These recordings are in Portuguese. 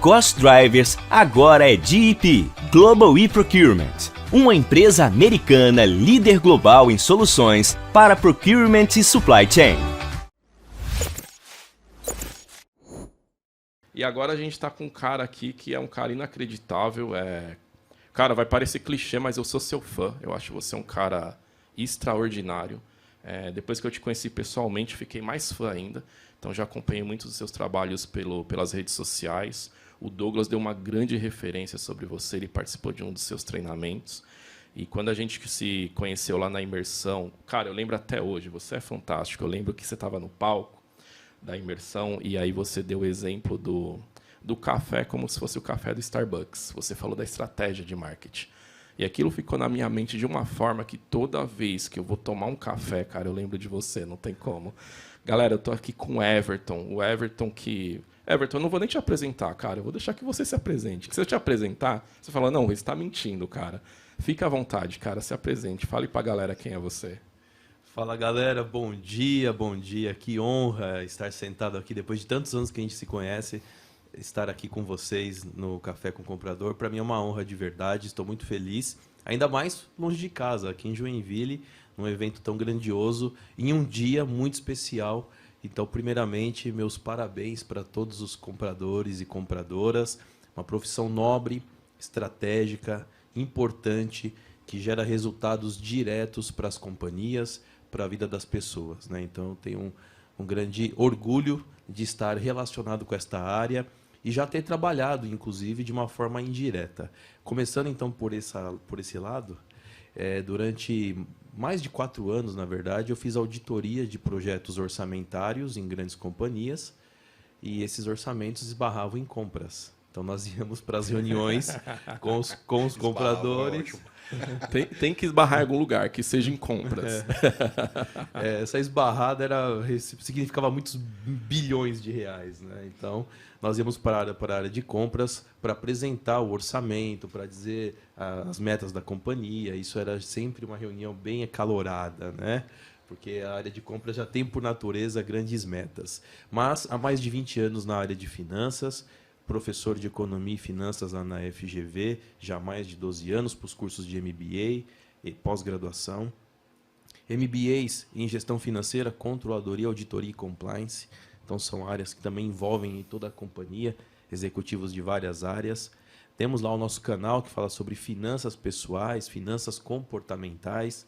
Cost Drivers agora é GEP, Global E-Procurement, uma empresa americana líder global em soluções para procurement e supply chain. E agora a gente está com um cara aqui que é um cara inacreditável. Cara, vai parecer clichê, mas eu sou seu fã. Eu acho você um cara extraordinário. Depois que eu te conheci pessoalmente, fiquei mais fã ainda. Então já acompanhei muitos dos seus trabalhos pelas redes sociais. O Douglas deu uma grande referência sobre você, ele participou de um dos seus treinamentos. E quando a gente se conheceu lá na imersão, cara, eu lembro até hoje, você é fantástico. Eu lembro que você estava no palco da imersão e aí você deu o exemplo do café como se fosse o café do Starbucks. Você falou da estratégia de marketing. E aquilo ficou na minha mente de uma forma que toda vez que eu vou tomar um café, cara, eu lembro de você, não tem como. Galera, eu tô aqui com o Everton. O Everton que... Everton, eu não vou nem te apresentar, cara. Eu vou deixar que você se apresente. Que se eu te apresentar, você fala, não, você está mentindo, cara. Fica à vontade, cara, se apresente. Fale pra galera quem é você. Fala, galera. Bom dia, bom dia. Que honra estar sentado aqui depois de tantos anos que a gente se conhece. Estar aqui com vocês no Café com o Comprador, para mim é uma honra de verdade, estou muito feliz, ainda mais longe de casa, aqui em Joinville, num evento tão grandioso, em um dia muito especial. Então, primeiramente, meus parabéns para todos os compradores e compradoras, uma profissão nobre, estratégica, importante, que gera resultados diretos para as companhias, para a vida das pessoas, né? Então, eu tenho um grande orgulho de estar relacionado com esta área, e já ter trabalhado, inclusive, de uma forma indireta. Começando, então, por esse lado, durante mais de 4 anos, na verdade, eu fiz auditoria de projetos orçamentários em grandes companhias, e esses orçamentos esbarravam em compras. Então, nós íamos para as reuniões com os compradores. Tem que esbarrar em algum lugar, que seja em compras. Essa esbarrada significava muitos bilhões de reais, né? Então, nós íamos para a área de compras para apresentar o orçamento, para dizer as metas da companhia. Isso era sempre uma reunião bem acalorada, né? Porque a área de compras já tem, por natureza, grandes metas. Mas, há mais de 20 anos na área de finanças, professor de Economia e Finanças lá na FGV, já há mais de 12 anos, para os cursos de MBA e pós-graduação. MBAs em Gestão Financeira, Controladoria, Auditoria e Compliance. Então, são áreas que também envolvem toda a companhia, executivos de várias áreas. Temos lá o nosso canal que fala sobre finanças pessoais, finanças comportamentais.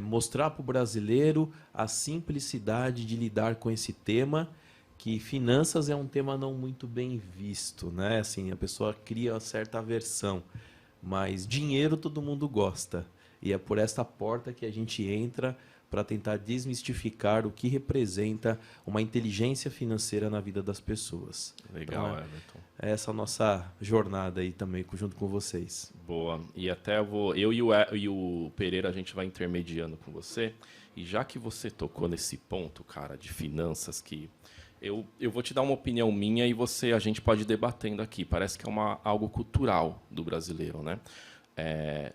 Mostrar para o brasileiro a simplicidade de lidar com esse tema, que finanças é um tema não muito bem visto, né? Assim, a pessoa cria uma certa aversão, mas dinheiro todo mundo gosta. E é por esta porta que a gente entra para tentar desmistificar o que representa uma inteligência financeira na vida das pessoas. Legal, então, Everton. É essa a nossa jornada aí também, junto com vocês. Boa. E até eu e o Pereira, a gente vai intermediando com você. E já que você tocou nesse ponto, cara, de finanças, que eu vou te dar uma opinião minha e a gente pode ir debatendo aqui. Parece que é algo cultural do brasileiro, né?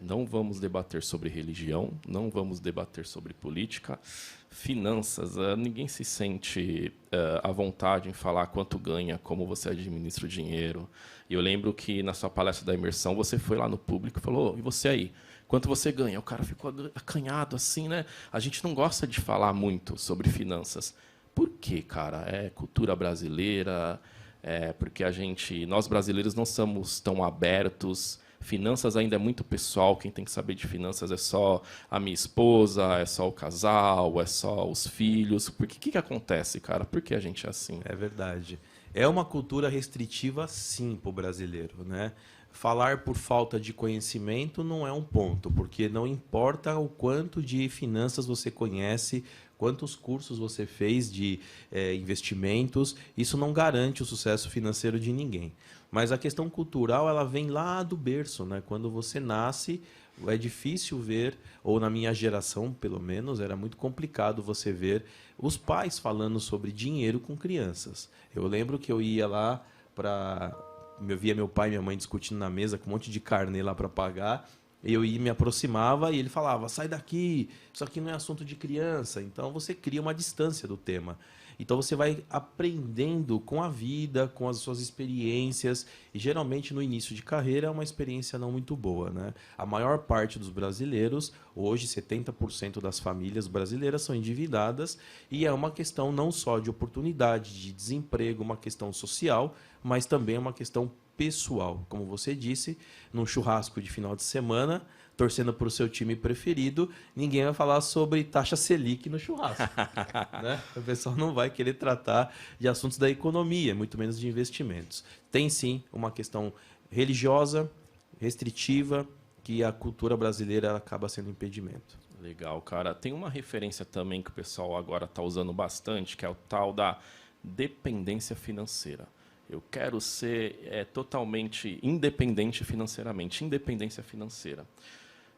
Não vamos debater sobre religião, não vamos debater sobre política, finanças. Ninguém se sente à vontade em falar quanto ganha, como você administra o dinheiro. E eu lembro que na sua palestra da imersão você foi lá no público e falou: e você aí? Quanto você ganha? O cara ficou acanhado assim, né? A gente não gosta de falar muito sobre finanças. Por quê, cara? É cultura brasileira, porque nós brasileiros não somos tão abertos. Finanças ainda é muito pessoal, quem tem que saber de finanças é só a minha esposa, é só o casal, é só os filhos. Por que acontece, cara? Por que a gente é assim? É verdade. É uma cultura restritiva, sim, para o brasileiro, né? Falar por falta de conhecimento não é um ponto, porque não importa o quanto de finanças você conhece, quantos cursos você fez de investimentos, isso não garante o sucesso financeiro de ninguém. Mas a questão cultural, ela vem lá do berço, né? Quando você nasce, é difícil ver, ou na minha geração, pelo menos, era muito complicado você ver os pais falando sobre dinheiro com crianças. Eu lembro que eu ia lá eu via meu pai e minha mãe discutindo na mesa com um monte de carnê lá para pagar. Eu me aproximava e ele falava: sai daqui, isso aqui não é assunto de criança. Então você cria uma distância do tema. Então você vai aprendendo com a vida, com as suas experiências, e geralmente no início de carreira é uma experiência não muito boa, né? A maior parte dos brasileiros, hoje 70% das famílias brasileiras são endividadas, e é uma questão não só de oportunidade, de desemprego, uma questão social, mas também é uma questão pessoal. Como você disse, num churrasco de final de semana, torcendo para o seu time preferido, ninguém vai falar sobre taxa Selic no churrasco. Né? O pessoal não vai querer tratar de assuntos da economia, muito menos de investimentos. Tem sim uma questão religiosa, restritiva, que a cultura brasileira acaba sendo impedimento. Legal, cara. Tem uma referência também que o pessoal agora está usando bastante, que é o tal da dependência financeira. Eu quero ser totalmente independente financeiramente. Independência financeira.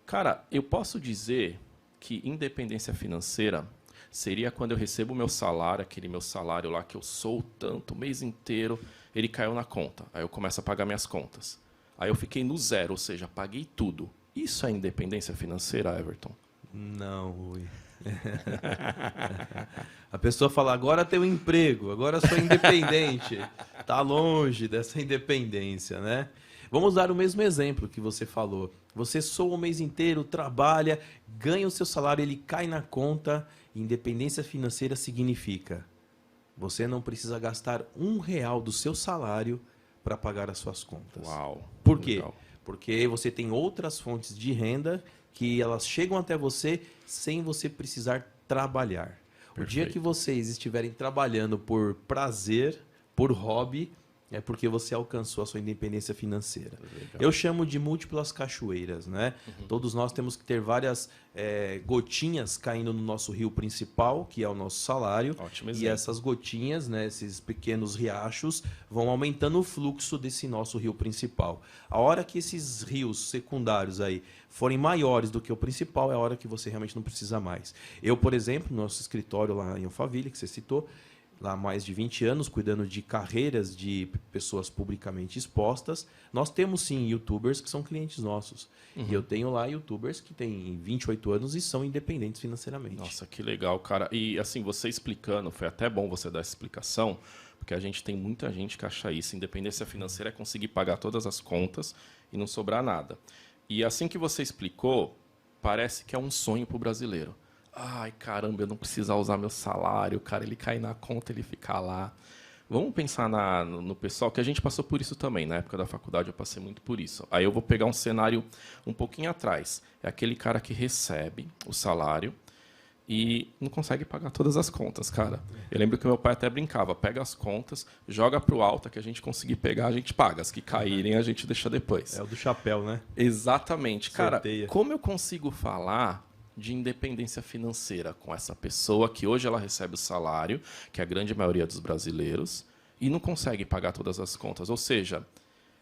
Cara, eu posso dizer que independência financeira seria quando eu recebo o meu salário, aquele meu salário lá que eu sou tanto, o mês inteiro, ele caiu na conta. Aí eu começo a pagar minhas contas. Aí eu fiquei no zero, ou seja, paguei tudo. Isso é independência financeira, Everton? Não, Rui. A pessoa fala, agora tenho um emprego, agora sou independente. Está longe dessa independência, né? Vamos dar o mesmo exemplo que você falou. Você soa o mês inteiro, trabalha, ganha o seu salário, ele cai na conta. Independência financeira significa você não precisa gastar R$ 1 do seu salário para pagar as suas contas. Uau! Por quê? Legal. Porque você tem outras fontes de renda que elas chegam até você sem você precisar trabalhar. O dia que vocês estiverem trabalhando por prazer, por hobby, é porque você alcançou a sua independência financeira. Legal. Eu chamo de múltiplas cachoeiras, né? Todos nós temos que ter várias gotinhas caindo no nosso rio principal, que é o nosso salário. Ótimo E exemplo. essas gotinhas, né, esses pequenos riachos, vão aumentando o fluxo desse nosso rio principal. A hora que esses rios secundários aí forem maiores do que o principal, é a hora que você realmente não precisa mais. Eu, por exemplo, no nosso escritório lá em Alphaville, que você citou, lá há mais de 20 anos, cuidando de carreiras de pessoas publicamente expostas. Nós temos, sim, youtubers que são clientes nossos. E eu tenho lá youtubers que têm 28 anos e são independentes financeiramente. Nossa, que legal, cara. E assim, você explicando, foi até bom você dar essa explicação, porque a gente tem muita gente que acha isso. Independência financeira é conseguir pagar todas as contas e não sobrar nada. E assim que você explicou, parece que é um sonho para o brasileiro. Ai, caramba, eu não precisar usar meu salário, cara, ele cai na conta, ele fica lá. Vamos pensar no pessoal, que a gente passou por isso também. Na época da faculdade eu passei muito por isso. Aí eu vou pegar um cenário um pouquinho atrás. É aquele cara que recebe o salário e não consegue pagar todas as contas, cara. Eu lembro que meu pai até brincava, pega as contas, joga pro alto, que a gente conseguir pegar, a gente paga. As que caírem, a gente deixa depois. É o do chapéu, né? Exatamente. Cara, Sorteia. como eu consigo falar de independência financeira com essa pessoa que hoje ela recebe o salário, que é a grande maioria dos brasileiros, e não consegue pagar todas as contas? Ou seja,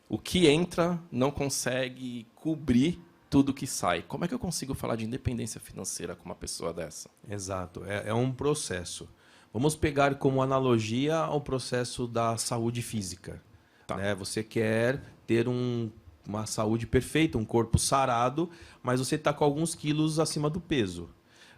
o que entra não consegue cobrir tudo que sai. Como é que eu consigo falar de independência financeira com uma pessoa dessa? Exato, é um processo. Vamos pegar como analogia o processo da saúde física. Tá. Né? Você quer ter uma saúde perfeita, um corpo sarado, mas você está com alguns quilos acima do peso.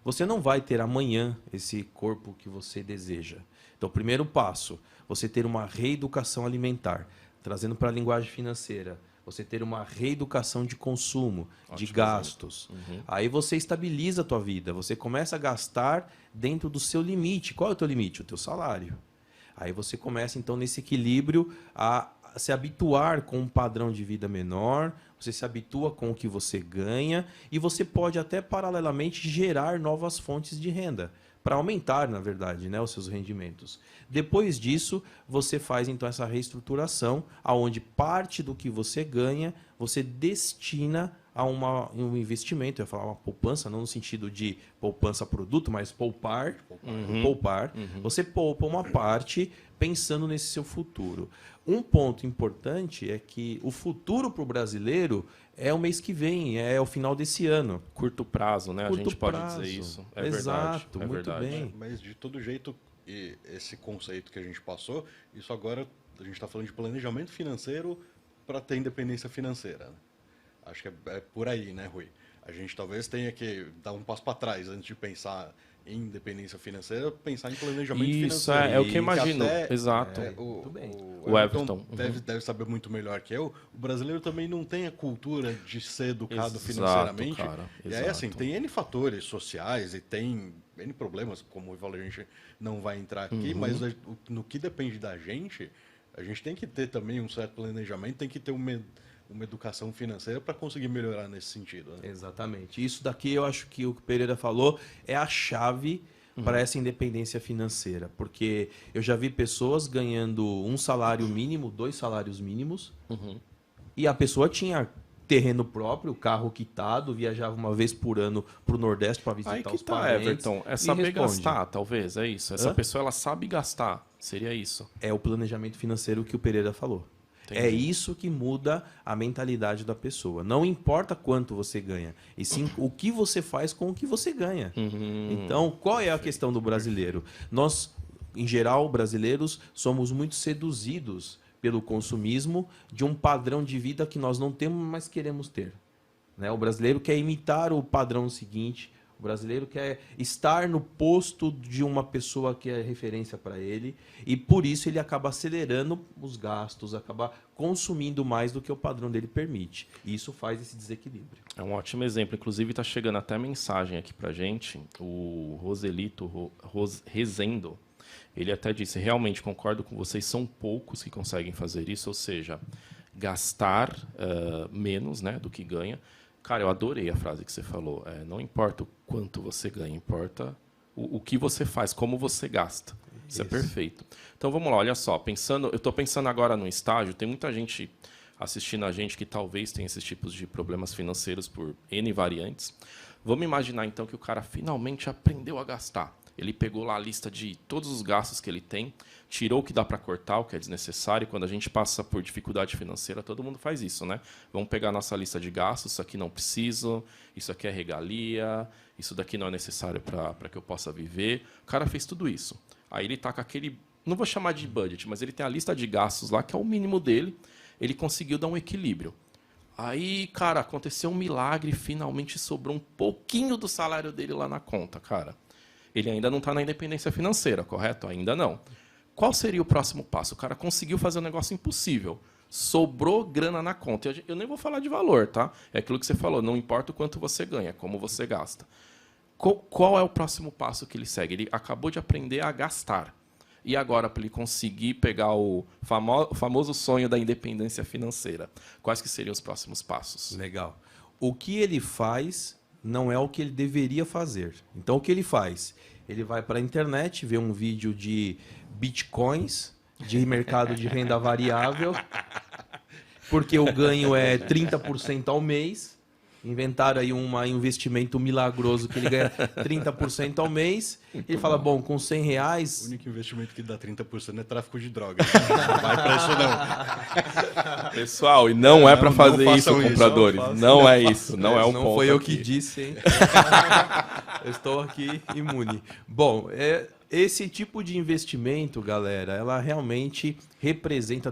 Você não vai ter amanhã esse corpo que você deseja. Então, o primeiro passo, você ter uma reeducação alimentar, trazendo para a linguagem financeira. Você ter uma reeducação de consumo, de gastos. Aí você estabiliza a tua vida. Você começa a gastar dentro do seu limite. Qual é o teu limite? O teu salário. Aí você começa, então, nesse equilíbrio, a se habituar com um padrão de vida menor, você se habitua com o que você ganha e você pode até, paralelamente, gerar novas fontes de renda para aumentar, na verdade, né, os seus rendimentos. Depois disso, você faz então essa reestruturação, aonde parte do que você ganha, você destina a um investimento, eu ia falar uma poupança, não no sentido de poupança produto, mas poupar. Você poupa uma parte pensando nesse seu futuro. Um ponto importante é que o futuro para o brasileiro é o mês que vem, é o final desse ano. Curto prazo, né? Curto a gente pode prazo. dizer isso. É Exato, verdade. É muito verdade. bem. Mas de todo jeito, esse conceito que a gente passou, isso agora a gente está falando de planejamento financeiro para ter independência financeira. Né? Acho que é por aí, né, Rui? A gente talvez tenha que dar um passo para trás antes de pensar independência financeira, pensar em planejamento Isso, financeiro. é o que eu imagino. Até, Exato. Muito bem. O Everton. Deve saber muito melhor que eu. O brasileiro também não tem a cultura de ser educado Exato, financeiramente. cara, E aí, assim, exato. tem N fatores sociais e tem N problemas, como o Ivalor, a gente não vai entrar aqui, mas no que depende da gente, a gente tem que ter também um certo planejamento, tem que ter uma educação financeira para conseguir melhorar nesse sentido. Né? Exatamente. Isso daqui eu acho que o que o Pereira falou é a chave para essa independência financeira. Porque eu já vi pessoas ganhando um salário mínimo, 2 salários mínimos, e a pessoa tinha terreno próprio, carro quitado, viajava uma vez por ano para o Nordeste para visitar Aí que os tá, parentes. Everton. É e saber responde. gastar, talvez, é isso. Essa Hã? pessoa, ela sabe gastar. Seria isso. É o planejamento financeiro que o Pereira falou. Entendi. É isso que muda a mentalidade da pessoa. Não importa quanto você ganha, e sim o que você faz com o que você ganha. Então, qual é a questão do brasileiro? Nós, em geral, brasileiros, somos muito seduzidos pelo consumismo de um padrão de vida que nós não temos, mas queremos ter. Né? O brasileiro quer imitar o padrão seguinte. O brasileiro quer estar no posto de uma pessoa que é referência para ele e por isso ele acaba acelerando os gastos, acaba consumindo mais do que o padrão dele permite. E isso faz esse desequilíbrio. É um ótimo exemplo. Inclusive, está chegando até mensagem aqui para gente. O Roselito Rezendo, ele até disse, realmente concordo com vocês, são poucos que conseguem fazer isso, ou seja, gastar menos, né, do que ganha. Cara, eu adorei a frase que você falou. Não importa o quanto você ganha, importa o que você faz, como você gasta. Isso é perfeito. Então vamos lá, olha só. Eu estou pensando agora no estágio, tem muita gente assistindo a gente que talvez tenha esses tipos de problemas financeiros por N variantes. Vamos imaginar então que o cara finalmente aprendeu a gastar. Ele pegou lá a lista de todos os gastos que ele tem, tirou o que dá para cortar, o que é desnecessário. E quando a gente passa por dificuldade financeira, todo mundo faz isso, né? Vamos pegar a nossa lista de gastos, isso aqui não preciso, isso aqui é regalia, isso daqui não é necessário para que eu possa viver. O cara fez tudo isso. Aí ele está com aquele, não vou chamar de budget, mas ele tem a lista de gastos lá, que é o mínimo dele. Ele conseguiu dar um equilíbrio. Aí, cara, aconteceu um milagre, finalmente sobrou um pouquinho do salário dele lá na conta, cara. Ele ainda não está na independência financeira, correto? Ainda não. Qual seria o próximo passo? O cara conseguiu fazer um negócio impossível. Sobrou grana na conta. Eu nem vou falar de valor, tá? É aquilo que você falou, não importa o quanto você ganha, como você gasta. Qual é o próximo passo que ele segue? Ele acabou de aprender a gastar. E agora, para ele conseguir pegar o famoso sonho da independência financeira, quais que seriam os próximos passos? Legal. O que ele faz não é o que ele deveria fazer. Então, o que ele faz? Ele vai para a internet, vê um vídeo de bitcoins, de mercado de renda variável, porque o ganho é 30% ao mês. Inventaram aí um investimento milagroso que ele ganha 30% ao mês. Ele fala, bom, com R$100... O único investimento que dá 30% é tráfico de drogas. Não vai para isso, não. Pessoal, e não é para fazer não isso, façam isso, compradores. Não é isso, não é o ponto. Não foi eu aqui. que disse, hein? Eu estou aqui imune. Bom, esse tipo de investimento, galera, ela realmente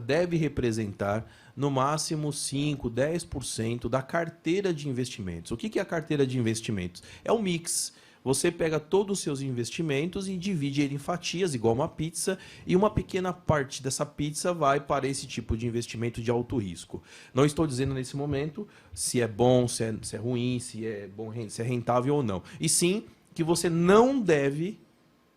deve representar no máximo 5%, 10% da carteira de investimentos. O que é a carteira de investimentos? É um mix. Você pega todos os seus investimentos e divide ele em fatias, igual uma pizza, e uma pequena parte dessa pizza vai para esse tipo de investimento de alto risco. Não estou dizendo nesse momento se é bom, se é ruim, se é bom, se é rentável ou não. E sim que você não deve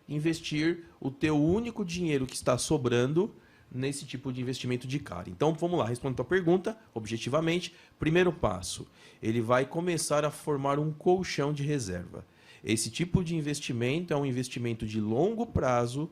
investir o teu único dinheiro que está sobrando nesse tipo de investimento de cara. Então, vamos lá, respondendo a tua pergunta, objetivamente. Primeiro passo, ele vai começar a formar um colchão de reserva. Esse tipo de investimento é um investimento de longo prazo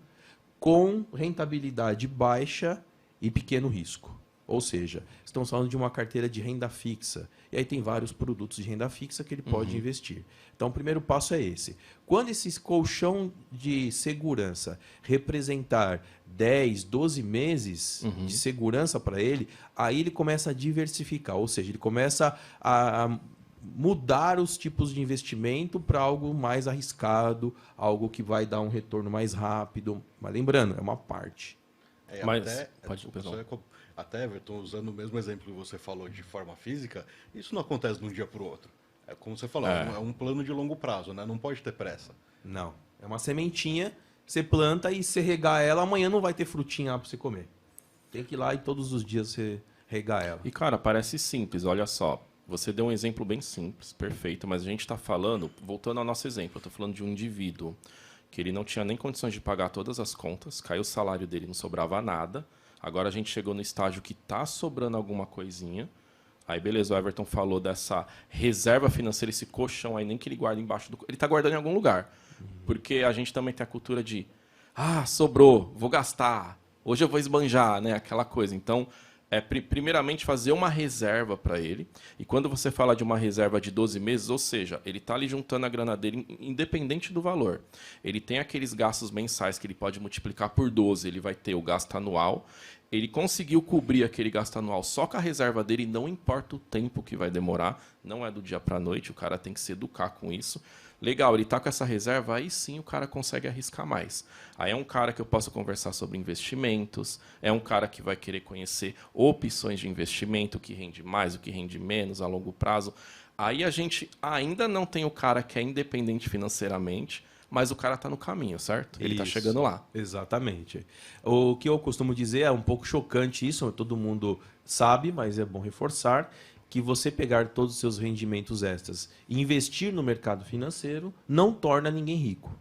com rentabilidade baixa e pequeno risco. Ou seja, estamos falando de uma carteira de renda fixa. E aí tem vários produtos de renda fixa que ele pode investir. Então, o primeiro passo é esse. Quando esse colchão de segurança representar 10, 12 meses de segurança para ele, aí ele começa a diversificar. Ou seja, ele começa a mudar os tipos de investimento para algo mais arriscado, algo que vai dar um retorno mais rápido. Mas lembrando, é uma parte. Mas Até, Everton, usando o mesmo exemplo que você falou de forma física, isso não acontece de um dia para o outro. É como você falou, é um plano de longo prazo, né? Não pode ter pressa. Não. É uma sementinha, você planta e você regar ela, amanhã não vai ter frutinha lá para você comer. Tem que ir lá e todos os dias você regar ela. E, cara, parece simples, olha só. Você deu um exemplo bem simples, perfeito, mas a gente está falando, voltando ao nosso exemplo, eu estou falando de um indivíduo que ele não tinha nem condições de pagar todas as contas, caiu o salário dele, não sobrava nada. Agora a gente chegou no estágio que está sobrando alguma coisinha. Aí, beleza, o Everton falou dessa reserva financeira, esse colchão aí, nem que ele guarda embaixo do... Ele está guardando em algum lugar. Porque a gente também tem a cultura de, sobrou, vou gastar, hoje eu vou esbanjar, né? Aquela coisa. Então, primeiramente, fazer uma reserva para ele. E quando você fala de uma reserva de 12 meses, ou seja, ele está ali juntando a grana dele, independente do valor. Ele tem aqueles gastos mensais que ele pode multiplicar por 12, ele vai ter o gasto anual. Ele conseguiu cobrir aquele gasto anual só com a reserva dele, não importa o tempo que vai demorar, não é do dia para a noite, o cara tem que se educar com isso. Legal, ele está com essa reserva, aí sim o cara consegue arriscar mais. Aí é um cara que eu posso conversar sobre investimentos, é um cara que vai querer conhecer opções de investimento, o que rende mais, o que rende menos a longo prazo. Aí a gente ainda não tem o cara que é independente financeiramente, mas o cara está no caminho, certo? Ele está chegando lá. Exatamente. O que eu costumo dizer é um pouco chocante isso, todo mundo sabe, mas é bom reforçar, que você pegar todos os seus rendimentos extras e investir no mercado financeiro não torna ninguém rico.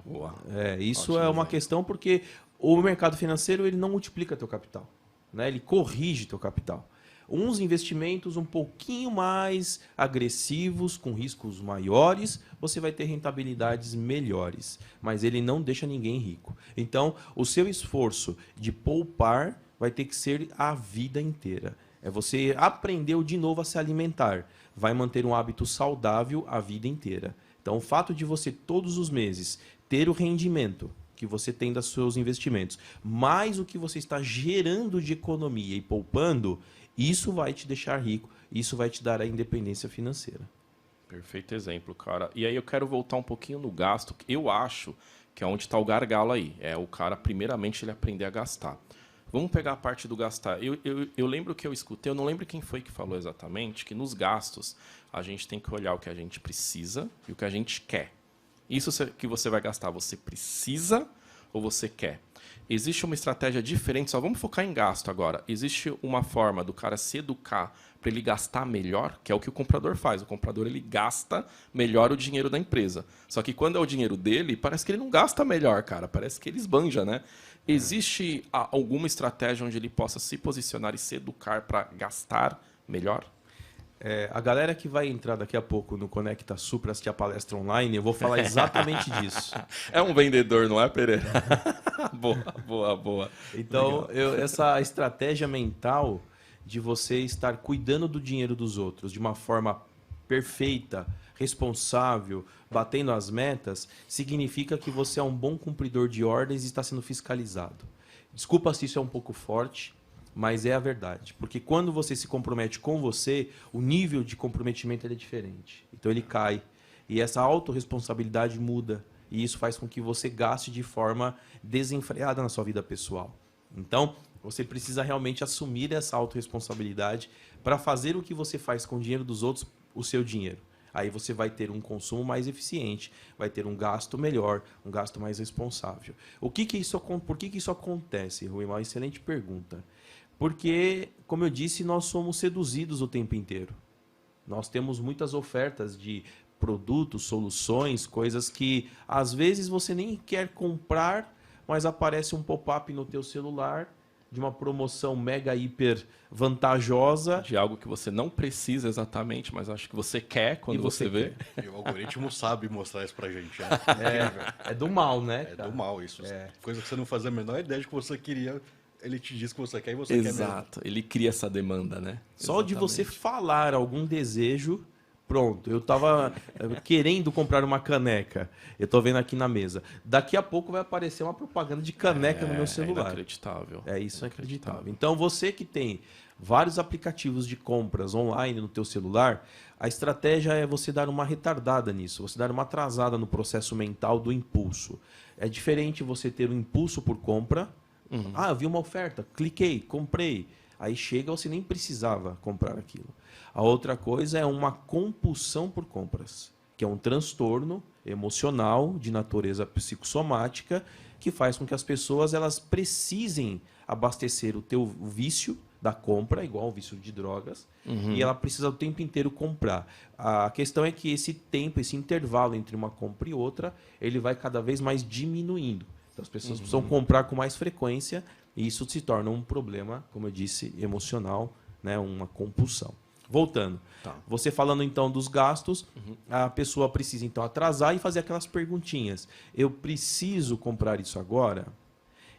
Boa. Isso é uma questão porque o mercado financeiro ele não multiplica teu capital, né? Ele corrige teu capital. Uns investimentos um pouquinho mais agressivos, com riscos maiores, você vai ter rentabilidades melhores, mas ele não deixa ninguém rico. Então, o seu esforço de poupar vai ter que ser a vida inteira. Você aprendeu de novo a se alimentar, vai manter um hábito saudável a vida inteira. Então, o fato de você todos os meses ter o rendimento que você tem dos seus investimentos, mais o que você está gerando de economia e poupando, isso vai te deixar rico, isso vai te dar a independência financeira. Perfeito exemplo, cara. E aí eu quero voltar um pouquinho no gasto, que eu acho que é onde está o gargalo aí. É o cara, primeiramente, ele aprender a gastar. Vamos pegar a parte do gastar. Eu lembro que eu escutei, eu não lembro quem foi que falou exatamente, que nos gastos a gente tem que olhar o que a gente precisa e o que a gente quer. Isso que você vai gastar, você precisa ou você quer? Existe uma estratégia diferente, só vamos focar em gasto agora. Existe uma forma do cara se educar para ele gastar melhor, que é o que o comprador faz. O comprador ele gasta melhor o dinheiro da empresa. Só que quando é o dinheiro dele, parece que ele não gasta melhor, cara. Parece que ele esbanja, né? Existe alguma estratégia onde ele possa se posicionar e se educar para gastar melhor? A galera que vai entrar daqui a pouco no Conecta Sul para assistir a palestra online, eu vou falar exatamente disso. É um vendedor, não é, Pereira? Boa. Então, essa estratégia mental de você estar cuidando do dinheiro dos outros de uma forma perfeita, responsável, batendo as metas, significa que você é um bom cumpridor de ordens e está sendo fiscalizado. Desculpa se isso é um pouco forte, mas é a verdade. Porque quando você se compromete com você, o nível de comprometimento é diferente. Então ele cai. E essa autorresponsabilidade muda. E isso faz com que você gaste de forma desenfreada na sua vida pessoal. Então, você precisa realmente assumir essa autorresponsabilidade para fazer o que você faz com o dinheiro dos outros, o seu dinheiro. Aí você vai ter um consumo mais eficiente, vai ter um gasto melhor, um gasto mais responsável. Por que isso acontece, Rui? Uma excelente pergunta. Porque, como eu disse, nós somos seduzidos o tempo inteiro. Nós temos muitas ofertas de produtos, soluções, coisas que às vezes você nem quer comprar, mas aparece um pop-up no teu celular de uma promoção mega hiper vantajosa. De algo que você não precisa exatamente, mas acho que você quer quando você vê. E o algoritmo sabe mostrar isso pra gente. Né? É do mal, né? É do mal isso. Coisa que você não fazia a menor ideia de que você queria, ele te diz que você quer e você quer mesmo. Exato, ele cria essa demanda, né? Só de você falar algum desejo, pronto. Eu estava querendo comprar uma caneca. Eu estou vendo aqui na mesa. Daqui a pouco vai aparecer uma propaganda de caneca no meu celular. É inacreditável. É isso, inacreditável. Então, você que tem vários aplicativos de compras online no teu celular, a estratégia é você dar uma retardada nisso, você dar uma atrasada no processo mental do impulso. É diferente você ter um impulso por compra. Eu vi uma oferta, cliquei, comprei. Aí chega, você nem precisava comprar aquilo. A outra coisa é uma compulsão por compras, que é um transtorno emocional de natureza psicossomática que faz com que as pessoas elas precisem abastecer o teu vício da compra, igual o vício de drogas, e ela precisa o tempo inteiro comprar. A questão é que esse tempo, esse intervalo entre uma compra e outra, ele vai cada vez mais diminuindo. Então as pessoas precisam comprar com mais frequência e isso se torna um problema, como eu disse, emocional, né? Uma compulsão. Voltando, você falando então dos gastos, a pessoa precisa então atrasar e fazer aquelas perguntinhas. Eu preciso comprar isso agora?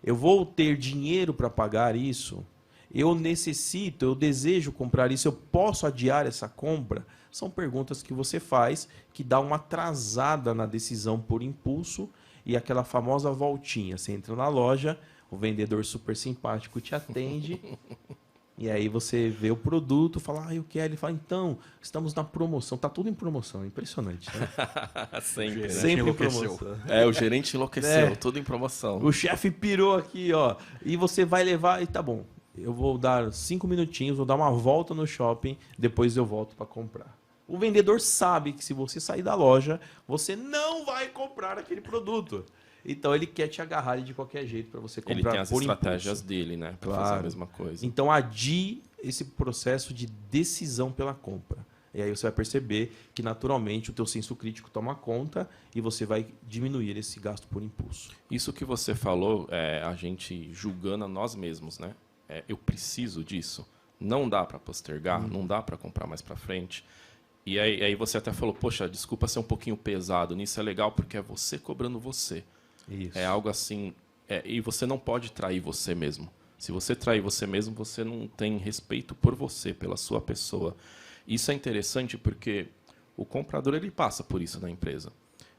Eu vou ter dinheiro para pagar isso? Eu necessito, eu desejo comprar isso, eu posso adiar essa compra? São perguntas que você faz que dá uma atrasada na decisão por impulso e aquela famosa voltinha. Você entra na loja, o vendedor super simpático te atende e aí você vê o produto, fala, eu quero. Ele fala, então, estamos na promoção. Tá tudo em promoção, é impressionante. Né? Sempre, né? Sempre em promoção. O gerente enlouqueceu, tudo em promoção. O chefe pirou aqui, ó. E você vai levar e tá bom. Eu vou dar 5 minutinhos, vou dar uma volta no shopping, depois eu volto para comprar. O vendedor sabe que se você sair da loja, você não vai comprar aquele produto. Então ele quer te agarrar de qualquer jeito para você comprar. Ele tem as por estratégias impulso. dele, né? Para fazer a mesma coisa. Então adie esse processo de decisão pela compra. E aí você vai perceber que naturalmente o teu senso crítico toma conta e você vai diminuir esse gasto por impulso. Isso que você falou, a gente julgando a nós mesmos, né? Eu preciso disso. Não dá para postergar, não dá para comprar mais para frente. E aí você até falou, poxa, desculpa ser um pouquinho pesado nisso, é legal porque é você cobrando você. Isso. É algo assim, e você não pode trair você mesmo. Se você trair você mesmo, você não tem respeito por você, pela sua pessoa. Isso é interessante porque o comprador ele passa por isso na empresa.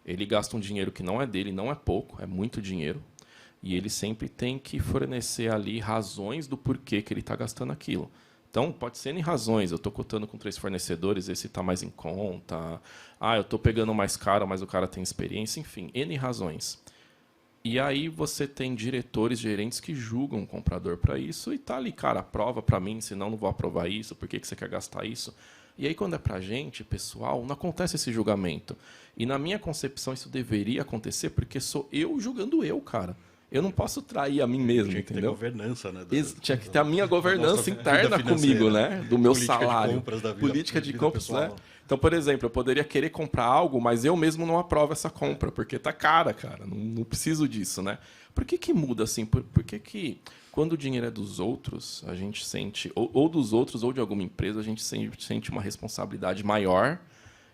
Ele gasta um dinheiro que não é dele, não é pouco, é muito dinheiro. E ele sempre tem que fornecer ali razões do porquê que ele está gastando aquilo. Então, pode ser N razões. Eu estou cotando com 3 fornecedores, esse está mais em conta. Eu estou pegando mais caro, mas o cara tem experiência. Enfim, N razões. E aí você tem diretores, gerentes que julgam o comprador para isso e tá ali, cara, aprova para mim, senão não vou aprovar isso, por que você quer gastar isso? E aí quando é pra gente, pessoal, não acontece esse julgamento. E na minha concepção isso deveria acontecer porque sou eu julgando eu, cara. Eu não posso trair a mim mesmo, Tinha que entendeu? ter governança, né? Tinha que ter a minha governança interna comigo, né? Do meu salário. Política de compras, né? Então, por exemplo, eu poderia querer comprar algo, mas eu mesmo não aprovo essa compra, porque tá cara. Não preciso disso, né? Por que muda assim? Por que quando o dinheiro é dos outros, a gente sente, ou dos outros, ou de alguma empresa, a gente sente uma responsabilidade maior,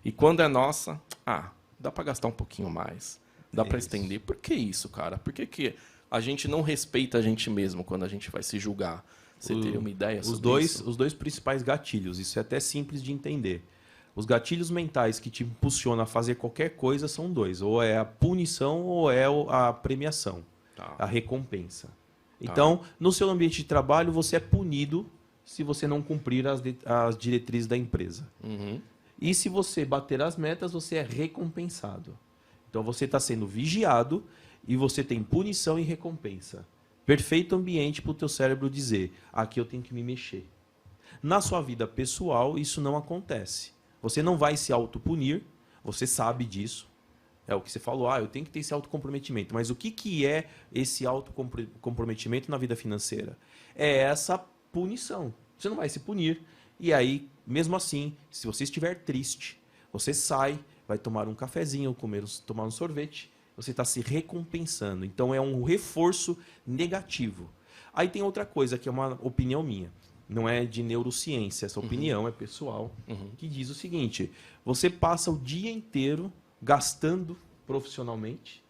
e quando é nossa, dá para gastar um pouquinho mais, dá para estender. Por que isso, cara? Por que a gente não respeita a gente mesmo quando a gente vai se julgar? Você teria uma ideia sobre isso? Os dois principais gatilhos, isso é até simples de entender. Os gatilhos mentais que te impulsionam a fazer qualquer coisa são 2. Ou é a punição ou é a premiação, a recompensa. Então, no seu ambiente de trabalho, você é punido se você não cumprir as diretrizes da empresa. E se você bater as metas, você é recompensado. Então, você está sendo vigiado e você tem punição e recompensa. Perfeito ambiente para o teu cérebro dizer, aqui eu tenho que me mexer. Na sua vida pessoal, isso não acontece. Você não vai se autopunir, você sabe disso. É o que você falou, eu tenho que ter esse autocomprometimento. Mas o que é esse autocomprometimento na vida financeira? É essa punição. Você não vai se punir. E aí, mesmo assim, se você estiver triste, você sai, vai tomar um cafezinho, tomar um sorvete, você está se recompensando. Então, é um reforço negativo. Aí tem outra coisa, que é uma opinião minha. Não é de neurociência, essa opinião é pessoal, que diz o seguinte, você passa o dia inteiro gastando profissionalmente,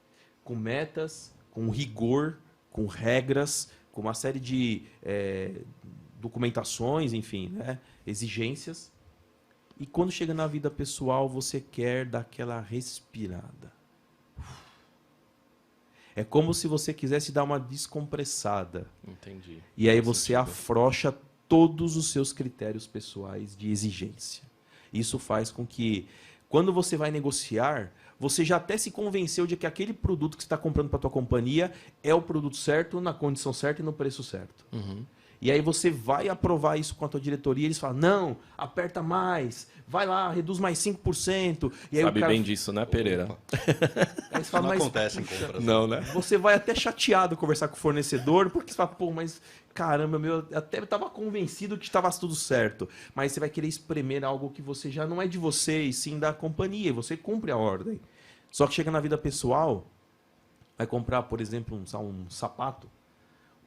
com metas, com rigor, com regras, com uma série de documentações, enfim, né, exigências. E quando chega na vida pessoal, você quer dar aquela respirada. É como se você quisesse dar uma descompressada. Entendi. E aí você afrouxa todos os seus critérios pessoais de exigência. Isso faz com que, quando você vai negociar, você já até se convenceu de que aquele produto que você está comprando para a tua companhia é o produto certo, na condição certa e no preço certo. E aí você vai aprovar isso com a tua diretoria, eles falam, não, aperta mais, vai lá, reduz mais 5%. E aí Sabe o cara... bem disso, né, Pereira? Aí você fala, Não mas, acontece em compras. Não, né? você vai até chateado conversar com o fornecedor, porque você fala, pô, mas caramba, meu, eu até estava convencido que estava tudo certo. Mas você vai querer espremer algo que você já não é de você, e sim da companhia, e você cumpre a ordem. Só que chega na vida pessoal, vai comprar, por exemplo, um sapato,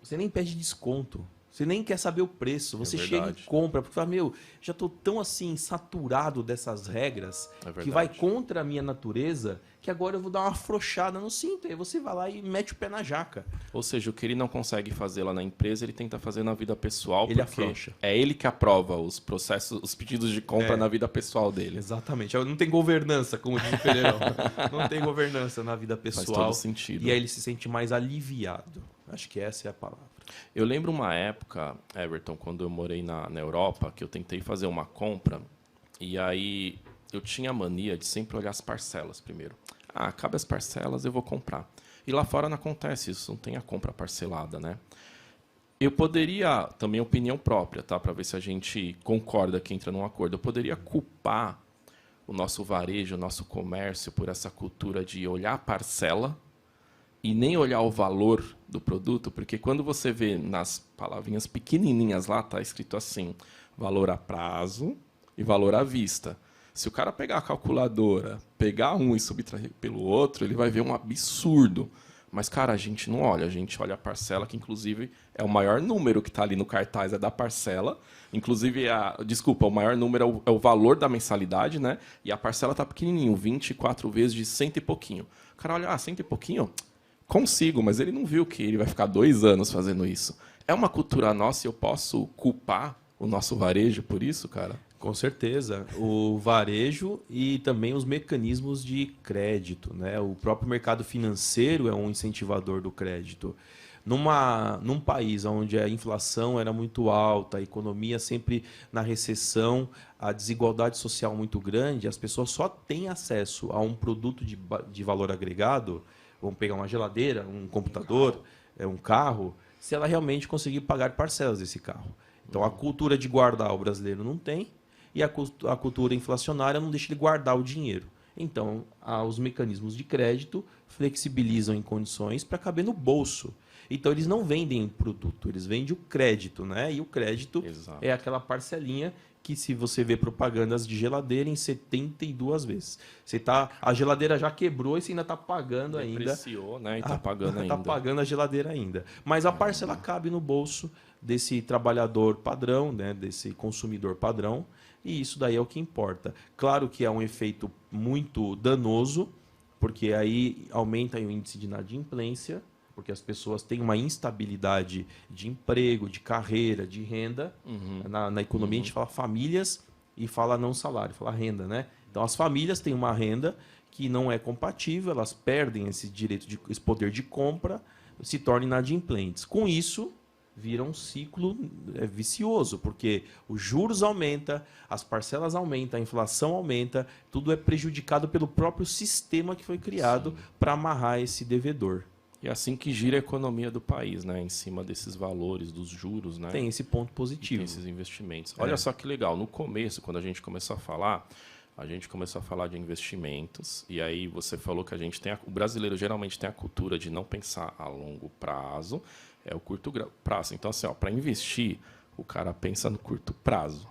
você nem pede desconto. Você nem quer saber o preço. Você chega e compra. Porque fala, meu, já estou tão assim, saturado dessas regras que vai contra a minha natureza que agora eu vou dar uma afrouxada no cinto. Aí você vai lá e mete o pé na jaca. Ou seja, o que ele não consegue fazer lá na empresa, ele tenta fazer na vida pessoal. Ele porque afrouxa. é ele que aprova os processos, os pedidos de compra na vida pessoal dele. Exatamente. Não tem governança, como diz o Pereirão. Não tem governança na vida pessoal. Faz todo sentido. E aí ele se sente mais aliviado. Acho que essa é a palavra. Eu lembro uma época, Everton, quando eu morei na Europa, que eu tentei fazer uma compra e aí eu tinha a mania de sempre olhar as parcelas primeiro. Cabe as parcelas, eu vou comprar. E lá fora não acontece isso, não tem a compra parcelada, né? Eu poderia, também opinião própria, tá? Para ver se a gente concorda que entra num acordo. Eu poderia culpar o nosso varejo, o nosso comércio por essa cultura de olhar a parcela e nem olhar o valor do produto, porque quando você vê nas palavrinhas pequenininhas lá, tá escrito assim, valor a prazo e valor à vista. Se o cara pegar a calculadora, pegar um e subtrair pelo outro, ele vai ver um absurdo. Mas, cara, a gente não olha, a gente olha a parcela, que inclusive é o maior número que está ali no cartaz, é da parcela. Inclusive, o maior número é o valor da mensalidade, né? E a parcela está pequenininho, 24 vezes de 100 e pouquinho. O cara olha, 100 e pouquinho? Consigo, mas ele não viu que ele vai ficar 2 anos fazendo isso. É uma cultura nossa e eu posso culpar o nosso varejo por isso, cara? Com certeza. O varejo e também os mecanismos de crédito, né? O próprio mercado financeiro é um incentivador do crédito. Num país onde a inflação era muito alta, a economia sempre na recessão, a desigualdade social muito grande, as pessoas só têm acesso a um produto de valor agregado. Vamos pegar uma geladeira, um computador, um carro, se ela realmente conseguir pagar parcelas desse carro. Então, a cultura de guardar o brasileiro não tem e a cultura inflacionária não deixa ele guardar o dinheiro. Então, os mecanismos de crédito flexibilizam em condições para caber no bolso. Então, eles não vendem produto, eles vendem o crédito, né? E o crédito é aquela parcelinha que, se você vê propagandas de geladeira, em 72 vezes. A geladeira já quebrou e você ainda está pagando ainda. Depreciou, né? E está pagando ainda. Está pagando a geladeira ainda. Mas a parcela cabe no bolso desse trabalhador padrão, né? Desse consumidor padrão. E isso daí é o que importa. Claro que é um efeito muito danoso, porque aí aumenta o índice de inadimplência, porque as pessoas têm uma instabilidade de emprego, de carreira, de renda. Na economia a gente fala famílias e fala não salário, fala renda, né? Então as famílias têm uma renda que não é compatível, elas perdem esse direito, esse poder de compra, se tornam inadimplentes. Com isso, vira um ciclo vicioso, porque os juros aumentam, as parcelas aumentam, a inflação aumenta, tudo é prejudicado pelo próprio sistema que foi criado para amarrar esse devedor. E é assim que gira a economia do país, né? Em cima desses valores, dos juros, né? Tem esse ponto positivo. Tem esses investimentos. Olha só que legal. No começo, quando a gente começou a falar de investimentos, e aí você falou que o brasileiro geralmente tem a cultura de não pensar a longo prazo, é o curto prazo. Então, assim, para investir, o cara pensa no curto prazo.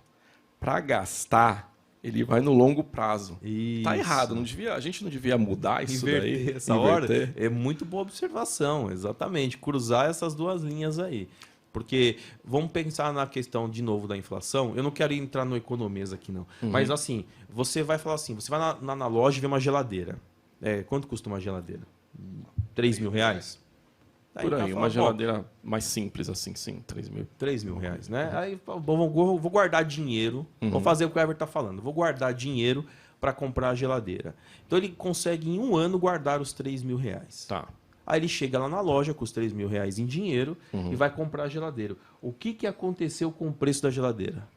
Para gastar, ele vai no longo prazo. Isso. Tá errado, a gente não devia mudar isso daí? Essa hora é muito boa observação, exatamente. Cruzar essas duas linhas aí. Porque vamos pensar na questão, de novo, da inflação. Eu não quero entrar no economês aqui, não. Mas, assim, você vai falar assim, você vai na loja e vê uma geladeira. Quanto custa uma geladeira? 3 mil reais? Por aí, uma geladeira mais simples, assim, sim, 3 mil. 3 mil reais, né? Aí, vou guardar dinheiro, vou fazer o que o Everton está falando, vou guardar dinheiro para comprar a geladeira. Então, ele consegue, em 1 ano, guardar os 3 mil reais. Tá. Aí ele chega lá na loja com os 3 mil reais em dinheiro e vai comprar a geladeira. O que aconteceu com o preço da geladeira?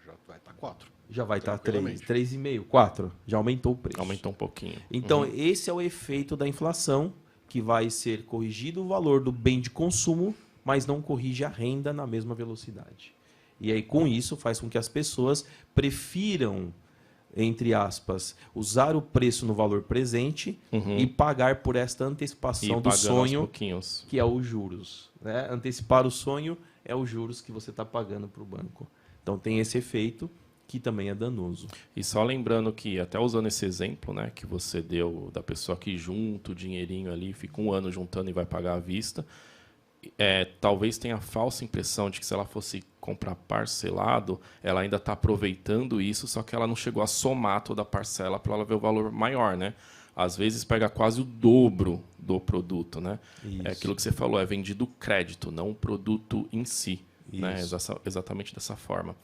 Já vai estar 4. Já vai estar 3,5, 4. Já aumentou o preço. Aumentou um pouquinho. Então, esse é o efeito da inflação, que vai ser corrigido o valor do bem de consumo mas não corrige a renda na mesma velocidade. E aí, com isso, faz com que as pessoas prefiram, entre aspas, usar o preço no valor presente e pagar por esta antecipação do sonho, que é os juros. Né? Antecipar o sonho é os juros que você está pagando para o banco. Então, tem esse efeito que também é danoso. E só lembrando que, até usando esse exemplo, né, que você deu da pessoa que junta o dinheirinho ali, fica um ano juntando e vai pagar à vista, talvez tenha a falsa impressão de que se ela fosse comprar parcelado, ela ainda está aproveitando isso, só que ela não chegou a somar toda a parcela para ela ver o valor maior, né? Às vezes pega quase o dobro do produto, né? Isso. É aquilo que você falou, é vendido crédito, não o produto em si, né? Exatamente dessa forma.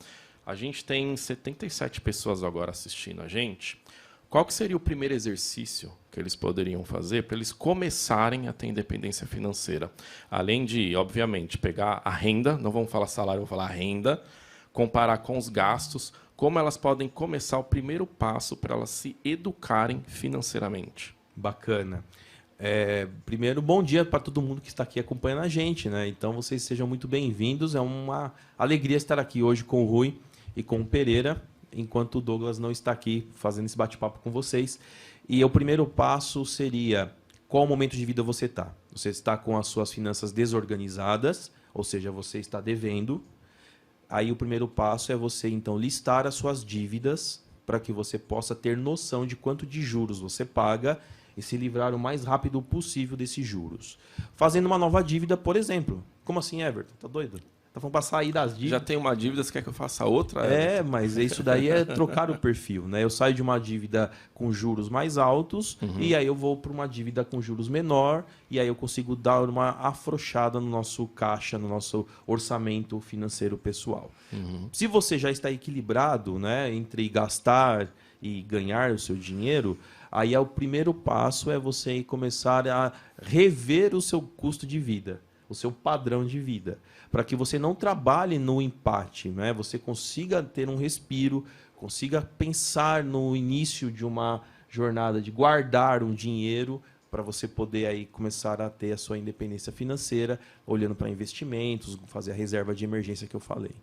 A gente tem 77 pessoas agora assistindo a gente. Qual que seria o primeiro exercício que eles poderiam fazer para eles começarem a ter independência financeira? Além de, obviamente, pegar a renda, não vamos falar salário, vamos falar renda, comparar com os gastos, como elas podem começar o primeiro passo para elas se educarem financeiramente. Bacana. Primeiro, bom dia para todo mundo que está aqui acompanhando a gente, né? Então, vocês sejam muito bem-vindos. É uma alegria estar aqui hoje com o Rui e com o Pereira, enquanto o Douglas não está aqui fazendo esse bate-papo com vocês. E o primeiro passo seria: qual momento de vida você está? Você está com as suas finanças desorganizadas, ou seja, você está devendo. Aí o primeiro passo é você, então, listar as suas dívidas para que você possa ter noção de quanto de juros você paga e se livrar o mais rápido possível desses juros. Fazendo uma nova dívida, por exemplo. Como assim, Everton? Tá doido? Tá falando para sair das dívidas. Já tem uma dívida, você quer que eu faça outra? Mas isso daí é trocar o perfil, né? Eu saio de uma dívida com juros mais altos e aí eu vou para uma dívida com juros menor e aí eu consigo dar uma afrouxada no nosso caixa, no nosso orçamento financeiro pessoal. Se você já está equilibrado, né, entre gastar e ganhar o seu dinheiro, aí o primeiro passo é você começar a rever o seu custo de vida, o seu padrão de vida, para que você não trabalhe no empate, né? Você consiga ter um respiro, consiga pensar no início de uma jornada de guardar um dinheiro para você poder aí começar a ter a sua independência financeira, olhando para investimentos, fazer a reserva de emergência que eu falei.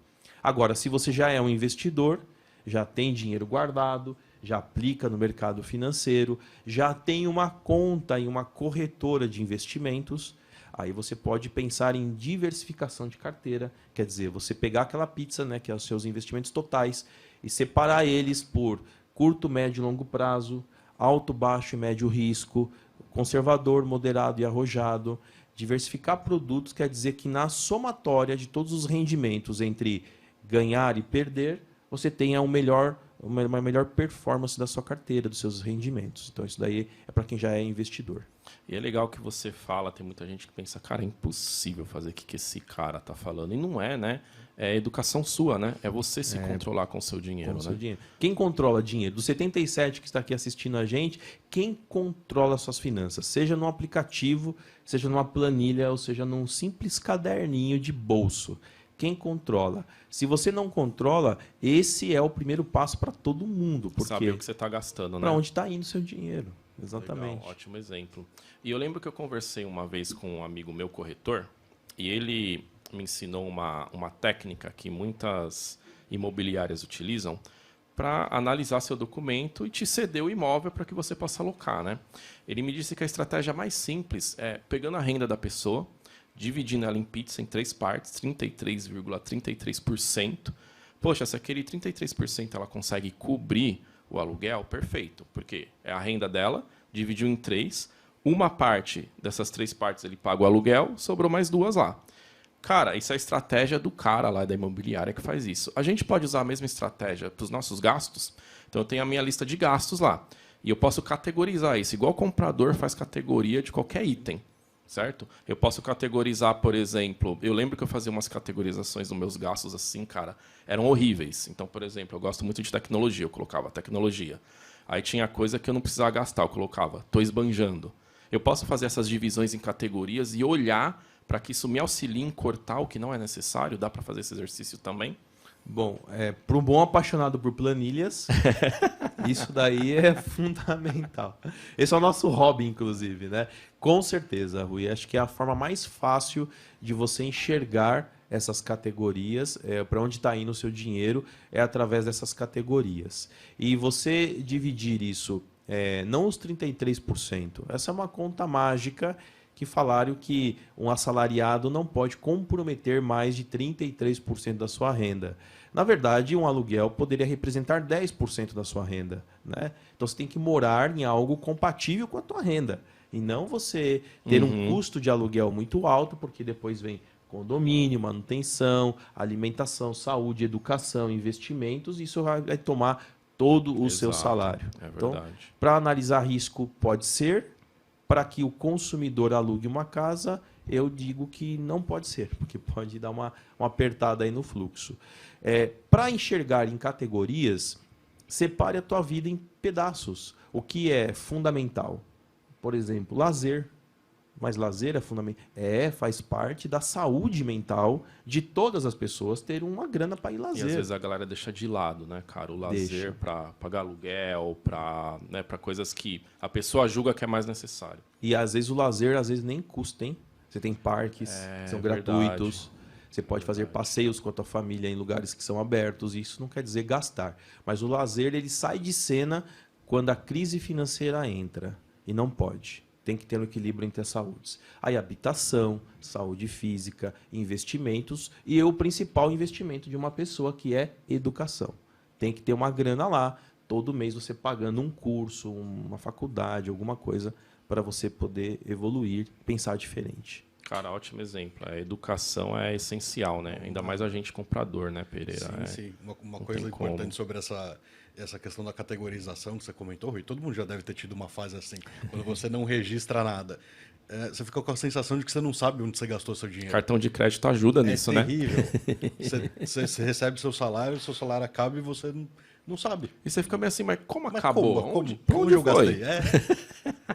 Agora, se você já é um investidor, já tem dinheiro guardado, já aplica no mercado financeiro, já tem uma conta em uma corretora de investimentos, aí você pode pensar em diversificação de carteira, quer dizer, você pegar aquela pizza, né, que é os seus investimentos totais, e separar eles por curto, médio e longo prazo, alto, baixo e médio risco, conservador, moderado e arrojado. Diversificar produtos quer dizer que na somatória de todos os rendimentos entre ganhar e perder, você tenha uma melhor performance da sua carteira, dos seus rendimentos. Então, isso daí é para quem já é investidor. E é legal que você fala, tem muita gente que pensa, cara, é impossível fazer o que esse cara tá falando. E não é, né? É educação sua, né? É você se controlar com o seu dinheiro, né? Seu dinheiro. Quem controla dinheiro? Dos 77 que está aqui assistindo a gente, quem controla suas finanças? Seja num aplicativo, seja numa planilha, ou seja num simples caderninho de bolso. Quem controla? Se você não controla, esse é o primeiro passo para todo mundo. Porque saber o que você está gastando, né? Para onde está indo o seu dinheiro. Exatamente. Legal, ótimo exemplo. E eu lembro que eu conversei uma vez com um amigo meu, corretor, e ele me ensinou uma técnica que muitas imobiliárias utilizam para analisar seu documento e te ceder o imóvel para que você possa alocar, né? Ele me disse que a estratégia mais simples é pegando a renda da pessoa, dividindo ela em pizza em 3 partes, 33,33%. Poxa, se aquele 33% ela consegue cobrir o aluguel, perfeito. Porque é a renda dela, dividiu em 3. Uma parte dessas 3 partes ele paga o aluguel, sobrou mais 2 lá. Cara, isso é a estratégia do cara lá da imobiliária que faz isso. A gente pode usar a mesma estratégia para os nossos gastos. Então eu tenho a minha lista de gastos lá. E eu posso categorizar isso, igual o comprador faz categoria de qualquer item. Certo? Eu posso categorizar, por exemplo, eu lembro que eu fazia umas categorizações nos meus gastos assim, cara, eram horríveis. Então, por exemplo, eu gosto muito de tecnologia, eu colocava tecnologia. Aí tinha coisa que eu não precisava gastar, eu colocava, estou esbanjando. Eu posso fazer essas divisões em categorias e olhar para que isso me auxilie em cortar o que não é necessário. Dá para fazer esse exercício também? Bom, para um bom apaixonado por planilhas, Isso daí é fundamental. Esse é o nosso hobby, inclusive, né? Com certeza, Rui. Acho que é a forma mais fácil de você enxergar essas categorias, para onde está indo o seu dinheiro, é através dessas categorias. E você dividir isso, não os 33%, essa é uma conta mágica que falaram que um assalariado não pode comprometer mais de 33% da sua renda. Na verdade, um aluguel poderia representar 10% da sua renda, né? Então você tem que morar em algo compatível com a tua renda. E não você ter um custo de aluguel muito alto, porque depois vem condomínio, manutenção, alimentação, saúde, educação, investimentos, isso vai tomar todo o seu salário. É verdade. Então, para analisar risco, pode ser. Para que o consumidor alugue uma casa, eu digo que não pode ser, porque pode dar uma apertada aí no fluxo. Para enxergar em categorias, separe a tua vida em pedaços. O que é fundamental? Por exemplo, lazer. Mas lazer é fundamental. Faz parte da saúde mental de todas as pessoas ter uma grana para ir lazer. E às vezes a galera deixa de lado, né, cara? O lazer para pagar aluguel, para coisas que a pessoa julga que é mais necessário. E às vezes o lazer nem custa, hein? Você tem parques, são gratuitos. Você pode fazer passeios com a tua família em lugares que são abertos. Isso não quer dizer gastar. Mas o lazer ele sai de cena quando a crise financeira entra. E não pode. Tem que ter um equilíbrio entre as saúdes. Aí habitação, saúde física, investimentos e o principal investimento de uma pessoa que é educação. Tem que ter uma grana lá, todo mês você pagando um curso, uma faculdade, alguma coisa para você poder evoluir, pensar diferente. Cara, ótimo exemplo. A educação é essencial, né? Ainda mais a gente comprador, né, Pereira? Sim. Uma coisa importante sobre essa questão da categorização que você comentou, Rui, todo mundo já deve ter tido uma fase assim, quando você não registra nada. Você fica com a sensação de que você não sabe onde você gastou seu dinheiro. Cartão de crédito ajuda nisso, né? É terrível. Você recebe seu salário acaba e você não sabe. E você fica meio assim, mas como acabou? Onde eu gastei?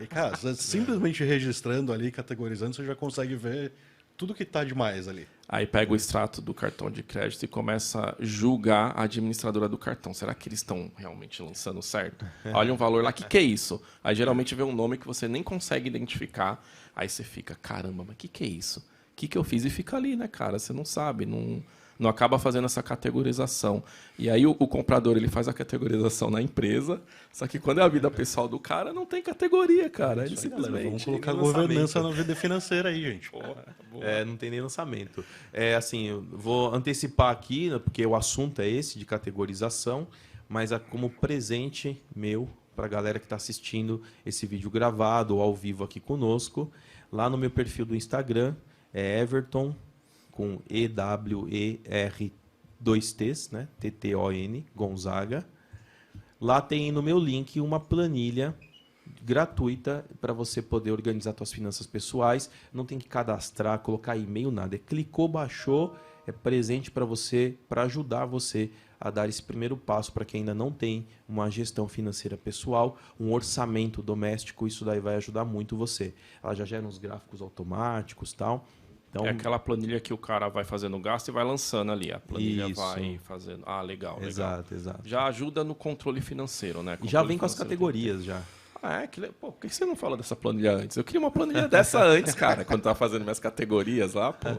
E, cara, você simplesmente registrando ali, categorizando, você já consegue ver tudo que tá demais ali. Aí pega o extrato do cartão de crédito e começa a julgar a administradora do cartão. Será que eles estão realmente lançando certo? Olha um valor lá, o que é isso? Aí geralmente vê um nome que você nem consegue identificar. Aí você fica, caramba, mas o que é isso? O que eu fiz? E fica ali, né, cara? Você não sabe, não acaba fazendo essa categorização. E aí o comprador ele faz a categorização na empresa, só que quando é a vida pessoal do cara, não tem categoria, cara. Ele simplesmente... Vamos colocar governança na vida financeira aí, gente. Porra, não tem nem lançamento. Assim, eu vou antecipar aqui, né, porque o assunto é esse, de categorização, mas como presente meu, para a galera que está assistindo esse vídeo gravado ou ao vivo aqui conosco, lá no meu perfil do Instagram, Everton, com EWER 2Ts, né? TTON, Gonzaga. Lá tem no meu link uma planilha gratuita para você poder organizar suas finanças pessoais. Não tem que cadastrar, colocar e-mail, nada. Clicou, baixou, é presente para você, para ajudar você a dar esse primeiro passo para quem ainda não tem uma gestão financeira pessoal, um orçamento doméstico. Isso daí vai ajudar muito você. Ela já gera uns gráficos automáticos e tal. Então, é aquela planilha que o cara vai fazendo gasto e vai lançando ali. A planilha vai fazendo... Ah, legal. Exato. Já ajuda no controle financeiro, né? Já vem com as categorias, já. Pô, por que você não fala dessa planilha antes? Eu queria uma planilha dessa antes, cara, quando tava fazendo minhas categorias lá, pô.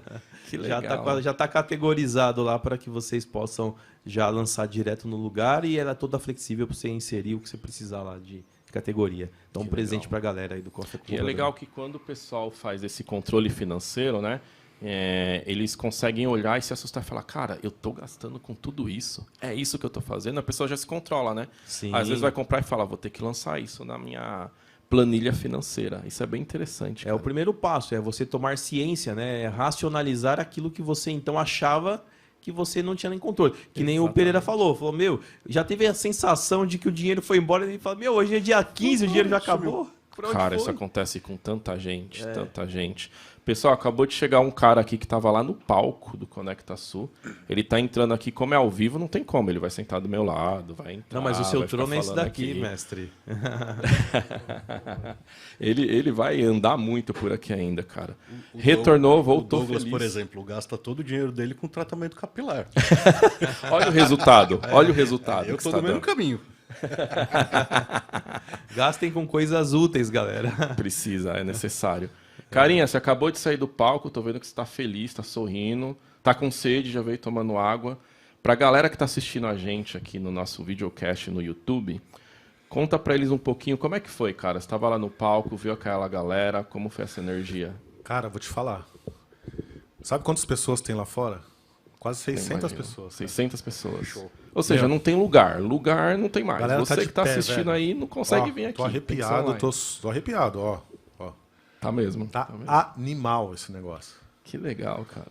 Que legal. Já tá categorizado lá para que vocês possam já lançar direto no lugar e ela é toda flexível para você inserir o que você precisar lá de categoria. Então, um presente para a galera aí do Coffee Club. E é legal que quando o pessoal faz esse controle financeiro, né? Eles conseguem olhar e se assustar e falar, cara, eu tô gastando com tudo isso. É isso que eu tô fazendo. A pessoa já se controla, né? Sim. Às vezes vai comprar e fala, vou ter que lançar isso na minha planilha financeira. Isso é bem interessante. Cara. O primeiro passo, é você tomar ciência, né? É racionalizar aquilo que você então achava que você não tinha nem controle. Que nem o Pereira falou, meu, já teve a sensação de que o dinheiro foi embora e ele falou, meu, hoje é dia 15, o dinheiro já acabou. Cara, isso acontece com tanta gente, tanta gente. Pessoal, acabou de chegar um cara aqui que estava lá no palco do Conecta Sul. Ele tá entrando aqui, como é ao vivo, não tem como. Ele vai sentar do meu lado, vai entrar. Não, mas o seu trono é esse daqui, aqui. mestre. ele vai andar muito por aqui ainda, cara. Retornou, voltou Douglas, feliz. por exemplo, gasta todo o dinheiro dele com tratamento capilar. Olha o resultado, olha o resultado. Eu que tô está no mesmo dando. caminho. Gastem com coisas úteis, galera. Precisa, é necessário. Carinha, você acabou de sair do palco, tô vendo que você tá feliz, tá sorrindo, tá com sede, já veio tomando água. Pra galera que tá assistindo a gente aqui no nosso videocast no YouTube, conta pra eles um pouquinho como é que foi, cara. Você tava lá no palco, viu aquela galera, como foi essa energia? Cara, vou te falar. Sabe quantas pessoas tem lá fora? Quase 600 Imagino. pessoas. 600 pessoas. Ou seja, não tem lugar. Lugar não tem mais. Galera Você tá de que tá pé, assistindo velho. aí não consegue Ó, vir aqui. Tô tem que ser arrepiado, online. tô arrepiado, ó. Tá mesmo. Tá tá mesmo. animal esse negócio. Que legal, cara.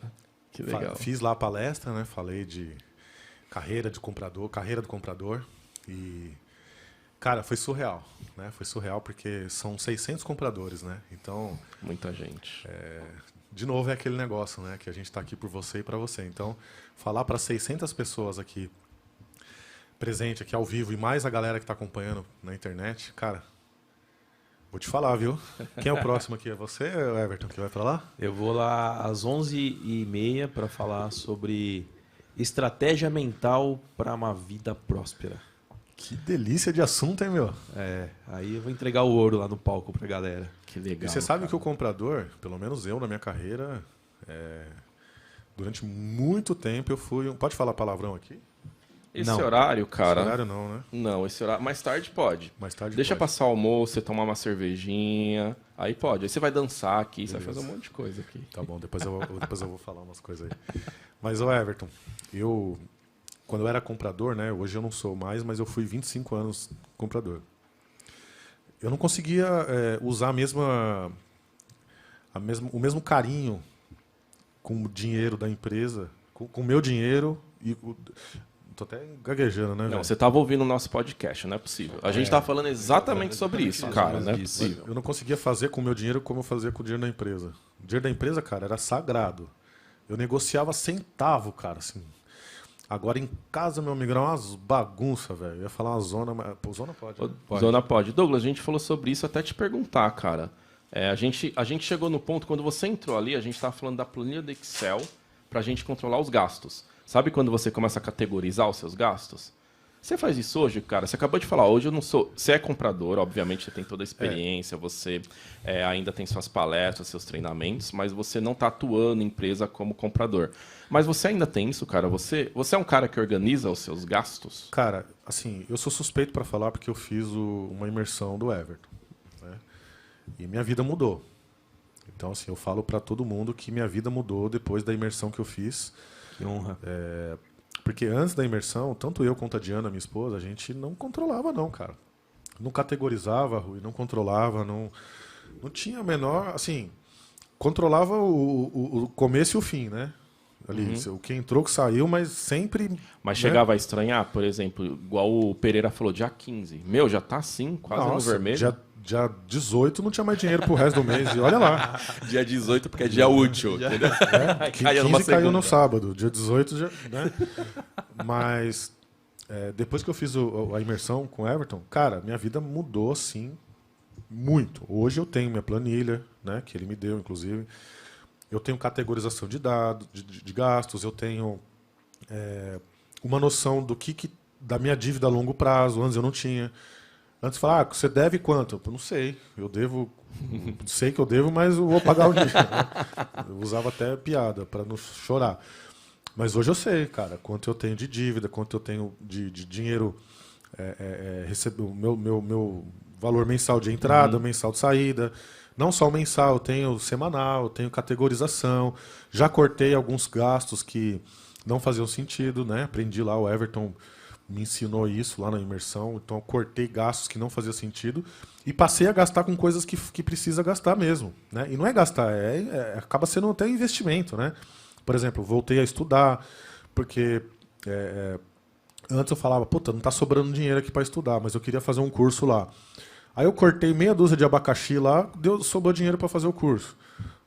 Que legal. Fiz lá a palestra, né? Falei de carreira do comprador. E, cara, foi surreal, né? Foi surreal porque são 600 compradores, né? Então, Muita gente. de novo, é aquele negócio, né? Que a gente tá aqui por você e para você. Então, falar para 600 pessoas aqui, presente aqui ao vivo, e mais a galera que tá acompanhando na internet, cara, vou te falar, viu? Quem é o próximo aqui? É você, Everton, que vai para lá? Eu vou lá às 11h30 para falar sobre estratégia mental para uma vida próspera. Que delícia de assunto, hein, meu? Aí eu vou entregar o ouro lá no palco pra galera. Que legal. E você sabe cara. que o comprador, pelo menos eu na minha carreira, durante muito tempo eu fui... Pode falar palavrão aqui? Esse Não. horário, cara. Esse horário não, né? Não, esse horário. Mais tarde pode. Mais tarde Deixa pode. passar o almoço, você tomar uma cervejinha. Aí pode. Aí você vai dançar aqui, você vai fazer um monte de coisa aqui. Tá bom, depois eu vou falar umas coisas aí. Mas, ô Everton, quando eu era comprador, né? Hoje eu não sou mais, mas eu fui 25 anos comprador. Eu não conseguia usar o mesmo carinho com o dinheiro da empresa, com o meu dinheiro e... Tô até gaguejando, né? Não, velho? você tava ouvindo o nosso podcast, não é possível. A gente tá falando exatamente sobre isso, cara. Não é disso. possível. Eu não conseguia fazer com o meu dinheiro como eu fazia com o dinheiro da empresa. O dinheiro da empresa, cara, era sagrado. Eu negociava centavo, cara, assim. Agora em casa, meu amigo, era umas bagunça, velho. Eu ia falar uma zona, mas... Pô, zona pode, né? Zona pode. Douglas, a gente falou sobre isso até te perguntar, cara. A gente chegou no ponto, quando você entrou ali, a gente tava falando da planilha do Excel pra gente controlar os gastos. Sabe quando você começa a categorizar os seus gastos? Você faz isso hoje, cara? Você acabou de falar, hoje eu não sou... Você é comprador, obviamente, você tem toda a experiência, você ainda tem suas palestras, seus treinamentos, mas você não está atuando em empresa como comprador. Mas você ainda tem isso, cara? Você é um cara que organiza os seus gastos? Cara, assim, eu sou suspeito para falar porque eu fiz uma imersão do Everton, né? E minha vida mudou. Então, assim, eu falo para todo mundo que minha vida mudou depois da imersão que eu fiz. Que honra. Porque antes da imersão, tanto eu quanto a Diana, minha esposa, a gente não controlava não, cara. Não categorizava, Rui, não controlava, não tinha a menor... Assim, controlava o começo e o fim, né? Ali, o que entrou, que saiu, mas sempre... Mas né? chegava a estranhar, por exemplo, igual o Pereira falou, dia 15. Meu, já tá assim, quase no Nossa, vermelho. dia 18 não tinha mais dinheiro pro resto do mês. E olha lá. Dia 18, porque é dia útil, entendeu? Aí 15 caía numa caiu segunda. no sábado. Dia 18 já... Né? Mas depois que eu fiz a imersão com o Everton, cara, minha vida mudou, assim, muito. Hoje eu tenho minha planilha, né, que ele me deu, inclusive. Eu tenho categorização de dados, de gastos, eu tenho uma noção da minha dívida a longo prazo. Antes eu não tinha. Antes falava, você deve quanto? Eu não sei. Eu devo. Sei que eu devo, mas eu vou pagar o dia. Né? Eu usava até piada para não chorar. Mas hoje eu sei, cara, quanto eu tenho de dívida, quanto eu tenho de dinheiro, o meu valor mensal de entrada, mensal de saída. Não só o mensal, eu tenho semanal, eu tenho categorização. Já cortei alguns gastos que não faziam sentido, né? Aprendi lá, o Everton me ensinou isso lá na imersão. Então eu cortei gastos que não faziam sentido e passei a gastar com coisas que precisa gastar mesmo, né? E não é gastar, acaba sendo até investimento, né? Por exemplo, voltei a estudar, porque antes eu falava, puta, não tá sobrando dinheiro aqui para estudar, mas eu queria fazer um curso lá. Aí eu cortei meia dúzia de abacaxi lá, sobrou dinheiro para fazer o curso,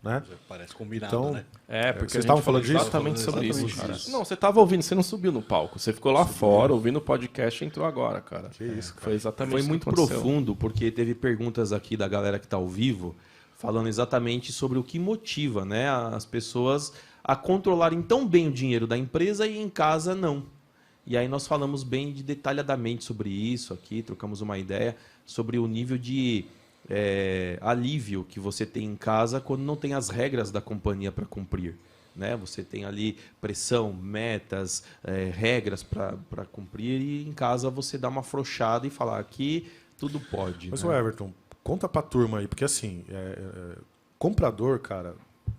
né? Parece combinado, Então, né? Porque vocês a gente estavam falando falou disso? exatamente sobre isso, Exatamente cara. isso. Não, você tava ouvindo, você não subiu no palco. Você ficou lá fora, ouvindo o podcast e entrou agora, cara. Que isso, cara. Foi exatamente Foi isso muito que aconteceu. profundo, porque teve perguntas aqui da galera que está ao vivo, falando exatamente sobre o que motiva, né, as pessoas a controlarem tão bem o dinheiro da empresa e em casa não. E aí nós falamos bem detalhadamente sobre isso aqui, trocamos uma ideia sobre o nível de alívio que você tem em casa quando não tem as regras da companhia para cumprir. Né? Você tem ali pressão, metas, regras para cumprir, e em casa você dá uma afrouxada e falar aqui tudo pode. Mas, né? o Everton, conta pra turma aí, porque assim, comprador, cara,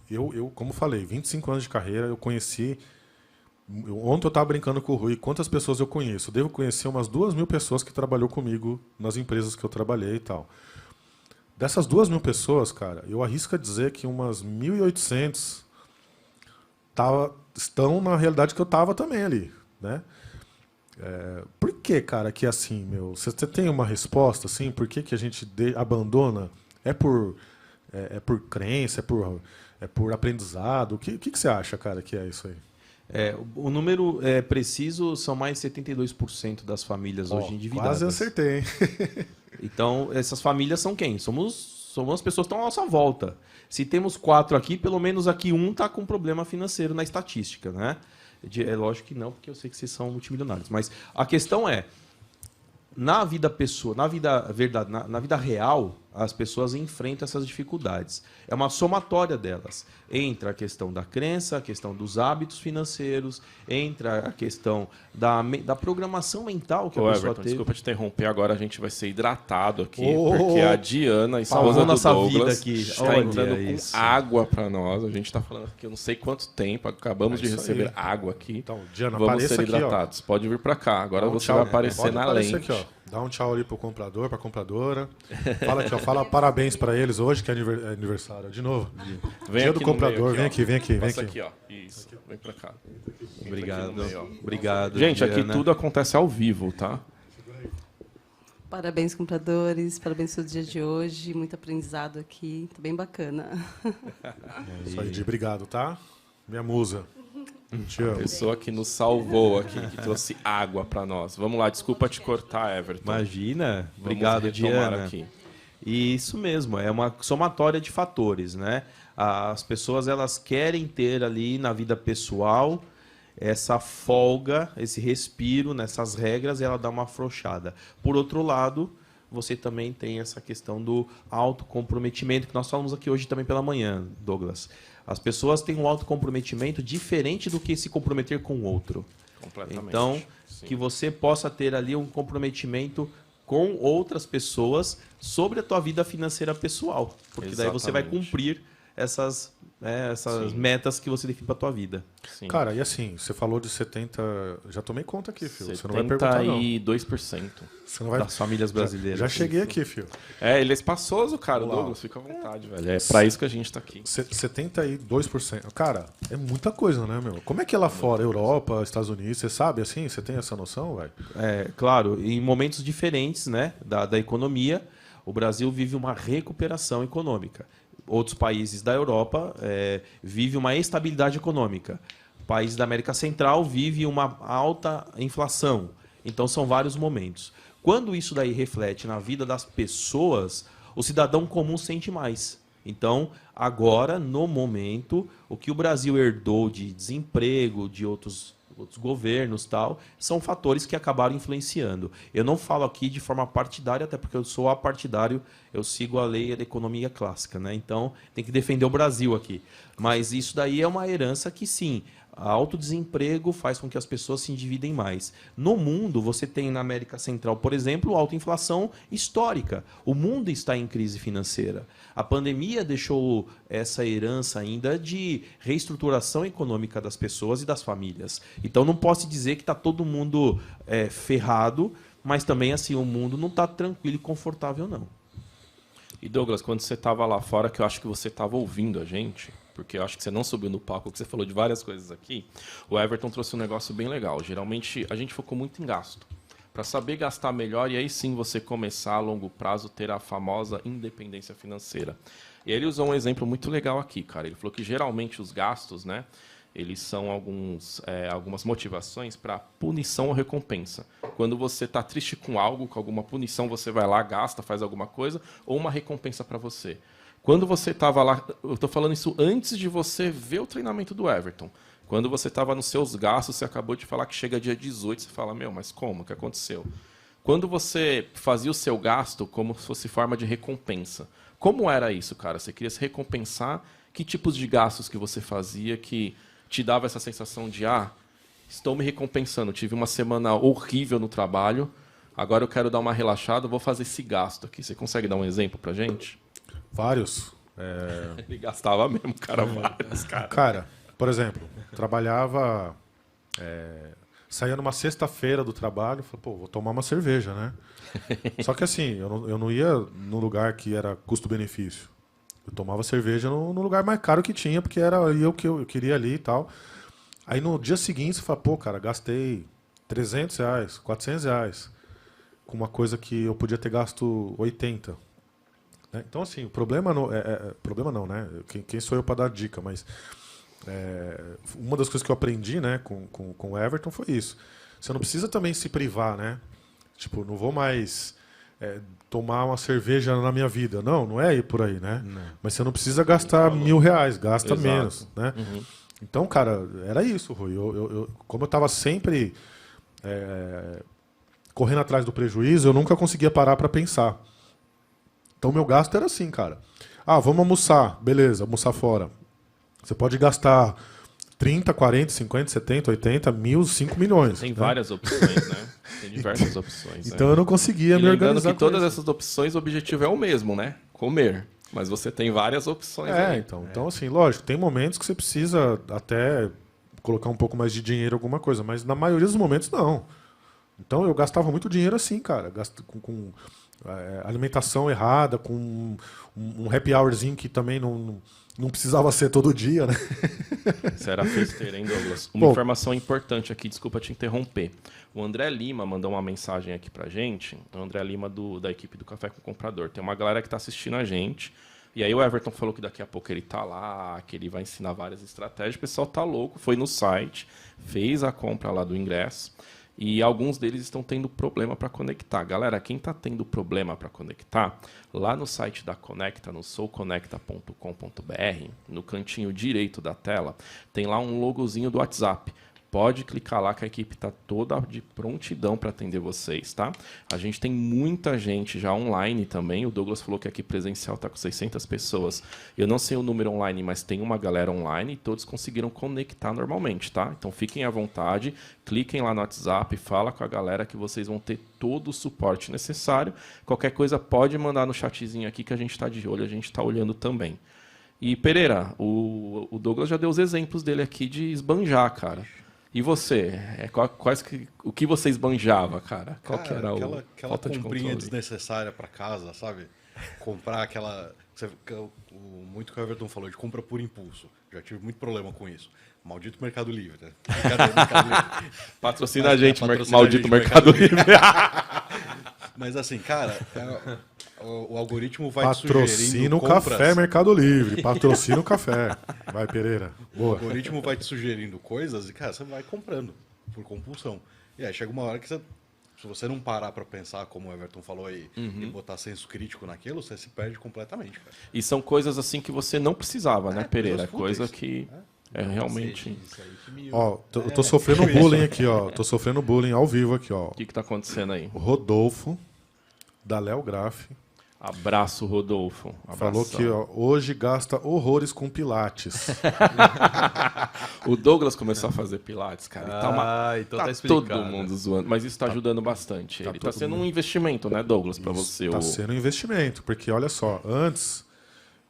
eu, como falei, 25 anos de carreira, eu conheci. Ontem eu estava brincando com o Rui, quantas pessoas eu conheço? Eu devo conhecer umas 2.000 pessoas que trabalhou comigo nas empresas que eu trabalhei e tal. Dessas 2.000 pessoas, cara, eu arrisco a dizer que umas 1.800 estão na realidade que eu estava também ali, né? Por que, cara, que é assim, meu? Você tem uma resposta, assim? Por que a gente abandona? É por crença? É por aprendizado? O que você acha, cara, que é isso aí? O número preciso são mais de 72% das famílias hoje endividadas. Quase acertei, hein? Então, essas famílias são quem? Somos as pessoas que estão à nossa volta. Se temos 4 aqui, pelo menos aqui um está com problema financeiro na estatística, né? É lógico que não, porque eu sei que vocês são multimilionários. Mas a questão é, na vida real, as pessoas enfrentam essas dificuldades. É uma somatória delas. Entra a questão da crença, a questão dos hábitos financeiros, entra a questão da programação mental que a pessoa Everton, teve. desculpa te interromper, agora a gente vai ser hidratado aqui, porque a Diana, esposa Salvou do nossa Douglas, vida aqui. está Olha entrando com isso. água para nós. A gente está falando aqui, eu não sei quanto tempo, acabamos de isso receber aí. água aqui. Então, Diana, Vamos apareça ser aqui, ó. hidratados. Pode vir para cá, agora Dá um você tchau, vai aparecer pode na aparecer lente. aqui, ó. Dá um tchau ali pro comprador, pra compradora. Fala aqui, ó. Fala parabéns pra eles hoje, que é aniversário. De novo. Vem Dia aqui do no comprador, meio vem aqui. Passa aqui, ó. Isso, vem para cá. Obrigado. Aqui no meio, ó. Obrigado. Gente, aqui Diana. tudo acontece ao vivo, tá? Parabéns, compradores. Parabéns pelo dia de hoje. Muito aprendizado aqui. Tá bem bacana. Isso aí, Di, obrigado, tá? Minha musa. Te amo. Pessoa que nos salvou aqui, que trouxe água para nós. Vamos lá, desculpa te cortar, Everton. Imagina. Vamos Obrigado, retomar Diana. aqui. E isso mesmo, é uma somatória de fatores, né? As pessoas elas querem ter ali na vida pessoal essa folga, esse respiro nessas regras, e ela dá uma afrouxada. Por outro lado, você também tem essa questão do autocomprometimento, que nós falamos aqui hoje também pela manhã, Douglas. As pessoas têm um autocomprometimento diferente do que se comprometer com o outro. Completamente. Então, Sim. que você possa ter ali um comprometimento com outras pessoas sobre a tua vida financeira pessoal. Porque daí você vai Exatamente. cumprir essas Sim. metas que você define para a tua vida. Sim. Cara, e assim, você falou de 70... Já tomei conta aqui, filho. Você não vai perguntar, não. 72%. Você não vai... Das famílias brasileiras. Já cheguei aqui, filho. Ele é espaçoso, cara. O Olá. Douglas, fica à vontade, velho. É pra isso que a gente tá aqui. 72%. Cara, é muita coisa, né, meu? Como é que é lá fora, Europa, Estados Unidos, você sabe assim? Você tem essa noção, velho? Claro, em momentos diferentes, né, da economia, o Brasil vive uma recuperação econômica. Outros países da Europa vivem uma estabilidade econômica. Países da América Central vivem uma alta inflação. Então, são vários momentos. Quando isso daí reflete na vida das pessoas, o cidadão comum sente mais. Então, agora, no momento, o que o Brasil herdou de desemprego, de outros governos, tal, são fatores que acabaram influenciando. Eu não falo aqui de forma partidária, até porque eu sou apartidário, eu sigo a lei da economia clássica, né? Então, tem que defender o Brasil aqui. Mas isso daí é uma herança que, sim, alto desemprego faz com que as pessoas se endividem mais. No mundo, você tem na América Central, por exemplo, alta inflação histórica. O mundo está em crise financeira. A pandemia deixou essa herança ainda de reestruturação econômica das pessoas e das famílias. Então, não posso dizer que está todo mundo ferrado, mas também assim o mundo não está tranquilo e confortável, não. E Douglas, quando você estava lá fora, que eu acho que você estava ouvindo a gente, porque eu acho que você não subiu no palco, que você falou de várias coisas aqui, o Everton trouxe um negócio bem legal. Geralmente, a gente focou muito em gasto. Para saber gastar melhor e aí sim você começar a longo prazo ter a famosa independência financeira. E ele usou um exemplo muito legal aqui, cara. Ele falou que geralmente os gastos, né, eles são algumas motivações para punição ou recompensa. Quando você está triste com algo, com alguma punição, você vai lá, gasta, faz alguma coisa, ou uma recompensa para você. Quando você estava lá, eu estou falando isso antes de você ver o treinamento do Everton. Quando você estava nos seus gastos, você acabou de falar que chega dia 18, você fala, meu, mas como? O que aconteceu? Quando você fazia o seu gasto como se fosse forma de recompensa, como era isso, cara? Você queria se recompensar? Que tipos de gastos que você fazia que te dava essa sensação de, estou me recompensando, tive uma semana horrível no trabalho, agora eu quero dar uma relaxada, vou fazer esse gasto aqui. Você consegue dar um exemplo pra gente? Vários. Ele gastava mesmo, cara, vários, cara. Cara, por exemplo, trabalhava... saía numa sexta-feira do trabalho, falei, pô, vou tomar uma cerveja, né? Só que assim, eu não ia no lugar que era custo-benefício. Eu tomava cerveja no lugar mais caro que tinha, porque era o que eu queria ali e tal. Aí no dia seguinte você fala, pô, cara, gastei R$300, R$400 com uma coisa que eu podia ter gasto 80. Né? Então assim, o problema não problema não, né? Quem sou eu para dar dica, mas uma das coisas que eu aprendi, né, com o Everton foi isso. Você não precisa também se privar, né? Tipo, não vou mais tomar uma cerveja na minha vida. Não é ir por aí, né? Não. Mas você não precisa gastar R$1.000, gasta Exato. menos, né? Uhum. Então, cara, era isso, Rui. Como eu estava sempre correndo atrás do prejuízo, eu nunca conseguia parar para pensar. Então, meu gasto era assim, cara. Vamos almoçar. Beleza, almoçar fora. Você pode gastar 30, 40, 50, 70, 80, 1.000, 5 milhões. Tem né? várias opções, né? Tem diversas opções. Então eu não conseguia me lembrando organizar que todas isso. essas opções, o objetivo é o mesmo, né? Comer. Mas você tem várias opções. Então assim, lógico, tem momentos que você precisa até colocar um pouco mais de dinheiro em alguma coisa, mas na maioria dos momentos não. Então eu gastava muito dinheiro assim, cara. Com alimentação errada, com um happy hourzinho que também não precisava ser todo dia, né? Você era festeiro, hein, Douglas? Uma informação importante aqui, desculpa te interromper. O André Lima mandou uma mensagem aqui pra gente. O André Lima da equipe do Café com o Comprador. Tem uma galera que tá assistindo a gente. E aí o Everton falou que daqui a pouco ele tá lá, que ele vai ensinar várias estratégias. O pessoal tá louco, foi no site, fez a compra lá do ingresso. E alguns deles estão tendo problema para conectar. Galera, quem está tendo problema para conectar, lá no site da Conecta, no souconecta.com.br, no cantinho direito da tela, tem lá um logozinho do WhatsApp. Pode clicar lá que a equipe está toda de prontidão para atender vocês, tá? A gente tem muita gente já online também. O Douglas falou que aqui presencial está com 600 pessoas. Eu não sei o número online, mas tem uma galera online e todos conseguiram conectar normalmente, tá? Então fiquem à vontade, cliquem lá no WhatsApp, fala com a galera que vocês vão ter todo o suporte necessário. Qualquer coisa pode mandar no chatzinho aqui que a gente está de olho, a gente está olhando também. E Pereira, o Douglas já deu os exemplos dele aqui de esbanjar, cara. E você? O que você esbanjava, cara? Qual que era aquela falta de comprinha controle? desnecessária para casa, sabe? Comprar aquela... Muito que o Everton falou, de compra por impulso. Já tive muito problema com isso. Maldito Mercado Livre, né? Mercado Livre. Patrocina a gente, patrocina maldito a gente, Mercado Livre. Mas assim, cara, o algoritmo vai te Patrocina sugerindo o compras. café Mercado Livre. Patrocina o café. Vai, Pereira. O Boa. algoritmo vai te sugerindo coisas e, cara, você vai comprando por compulsão. E aí chega uma hora que se você não parar pra pensar, como o Everton falou aí, e botar senso crítico naquilo, você se perde completamente, cara. E são coisas assim que você não precisava, né, Pereira? coisas Coisa fúteis. que realmente... Ó, eu tô sofrendo bullying aqui, ó. Tô sofrendo bullying ao vivo aqui, ó. O que tá acontecendo aí? O Rodolfo, da Léo Graff, Abraço, Rodolfo. falou que hoje gasta horrores com pilates. O Douglas começou a fazer pilates, cara. E então tá tá explicado. todo mundo zoando. Mas isso tá ajudando bastante. Ele tá todo sendo mundo. um investimento, né, Douglas, pra você. Tá sendo um investimento, porque olha só, antes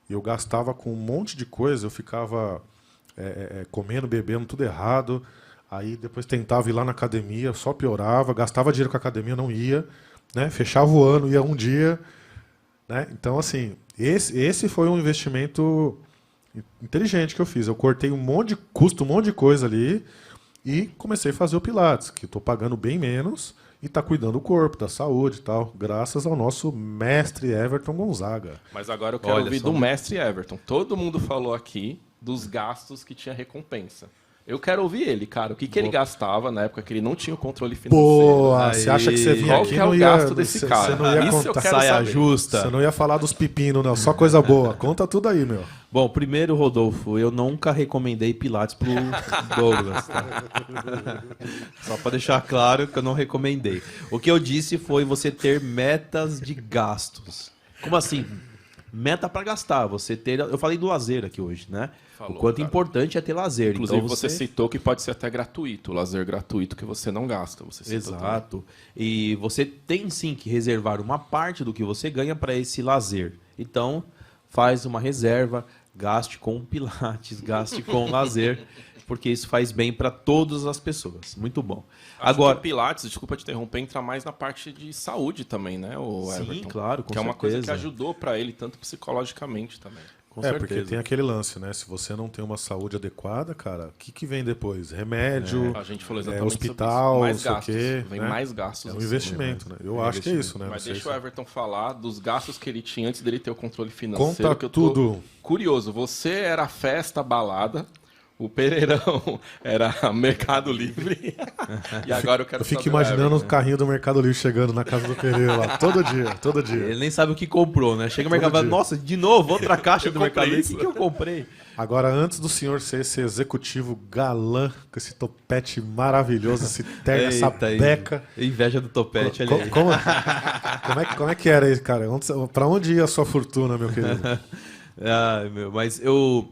eu gastava com um monte de coisa, eu ficava comendo, bebendo, tudo errado. Aí depois tentava ir lá na academia, só piorava, gastava dinheiro com a academia, não ia, né? Fechava o ano, ia um dia, né? Então, assim, esse foi um investimento inteligente que eu fiz. Eu cortei um monte de custo, um monte de coisa ali e comecei a fazer o Pilates, que estou pagando bem menos e está cuidando do corpo, da saúde e tal, graças ao nosso mestre Everton Gonzaga. Mas agora eu quero Olha ouvir só. do mestre Everton. Todo mundo falou aqui dos gastos que tinha recompensa. Eu quero ouvir ele, cara. O que ele gastava na época que ele não tinha o controle financeiro? Boa, Aí, você acha que você vinha qual aqui que é o não ia, gasto desse cara? Você não ia Isso eu contar, quero Saia saber. justa. você não ia falar dos pepinos, não, só coisa boa. Conta tudo aí, meu. Bom, primeiro, Rodolfo, eu nunca recomendei Pilates pro Douglas. Tá? Só para deixar claro que eu não recomendei. O que eu disse foi você ter metas de gastos. Como assim? Meta para gastar. Você ter. Eu falei do lazer aqui hoje, né? Falou, o quanto cara. importante é ter lazer. Inclusive, então você citou que pode ser até gratuito, o lazer gratuito que você não gasta. Você citou também. Exato. E você tem sim que reservar uma parte do que você ganha para esse lazer. Então, faz uma reserva, gaste com Pilates, gaste com lazer, porque isso faz bem para todas as pessoas. Muito bom. Acho Agora, que o Pilates, desculpa te interromper, entra mais na parte de saúde também, né, o sim, Everton? claro, com que é uma coisa que certeza. ajudou para ele, tanto psicologicamente também. Com Porque certeza. tem aquele lance, né? Se você não tem uma saúde adequada, cara, o que vem depois? Remédio, A gente falou exatamente hospital, sobre isso. não sei o quê. Vem né? mais gastos. É um assim. investimento, né? Eu acho que é isso, né? Mas Não sei deixa se- o Everton falar dos gastos que ele tinha antes dele ter o controle financeiro. Conta que eu tô tudo. curioso. Você era festa, balada, o Pereirão era Mercado Livre. E agora eu quero Eu fico saber o imaginando o Everton. carrinho do Mercado Livre chegando na casa do Pereira lá, todo dia, todo dia. Ele nem sabe o que comprou, né? Chega no mercado e fala, dia. nossa, de novo, outra caixa do comprei Mercado Livre. isso. O que eu comprei? Agora, antes do senhor ser esse executivo galã, com esse topete maravilhoso, esse terno, essa Eita, aí. beca. Inveja do topete, olha aí. Como é que era isso, cara? Pra onde ia a sua fortuna, meu querido? Ai, meu, mas eu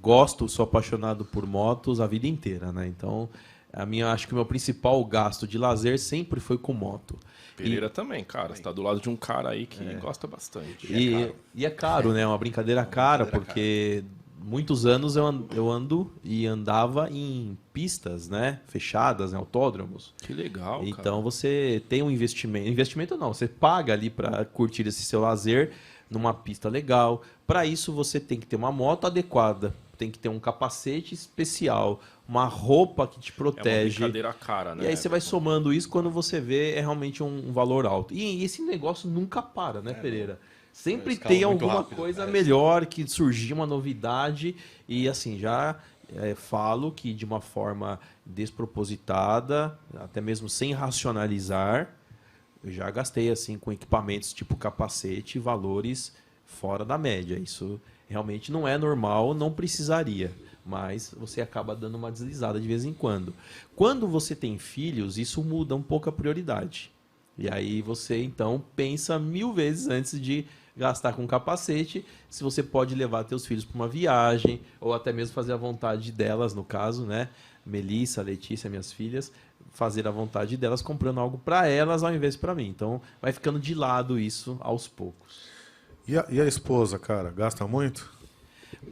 gosto, sou apaixonado por motos a vida inteira, né? Então, acho que o meu principal gasto de lazer sempre foi com moto. Pereira também, cara. Você tá do lado de um cara aí que gosta bastante. E é caro, né? É uma brincadeira cara, porque muitos anos eu ando e andava em pistas, né? Fechadas, né? Autódromos. Que legal, cara. Então você tem um investimento. Investimento não, você paga ali para curtir esse seu lazer numa pista legal. Para isso você tem que ter uma moto adequada, tem que ter um capacete especial, uma roupa que te É uma protege. brincadeira cara, né? E aí você vai somando isso, quando você vê é realmente um valor alto. E esse negócio nunca para, né, Pereira? Sempre escala tem muito alguma rápido, coisa é. melhor, que surgir uma novidade. E assim, já falo que de uma forma despropositada, até mesmo sem racionalizar, eu já gastei assim com equipamentos tipo capacete, valores fora da média. Isso realmente não é normal, não precisaria. Mas você acaba dando uma deslizada de vez em quando. Quando você tem filhos, isso muda um pouco a prioridade. E aí você, então, pensa 1000 vezes antes de gastar com capacete, se você pode levar seus filhos para uma viagem, ou até mesmo fazer a vontade delas, no caso, né? Melissa, Letícia, minhas filhas, fazer a vontade delas comprando algo para elas ao invés para mim. Então, vai ficando de lado isso aos poucos. E a esposa, cara, gasta muito?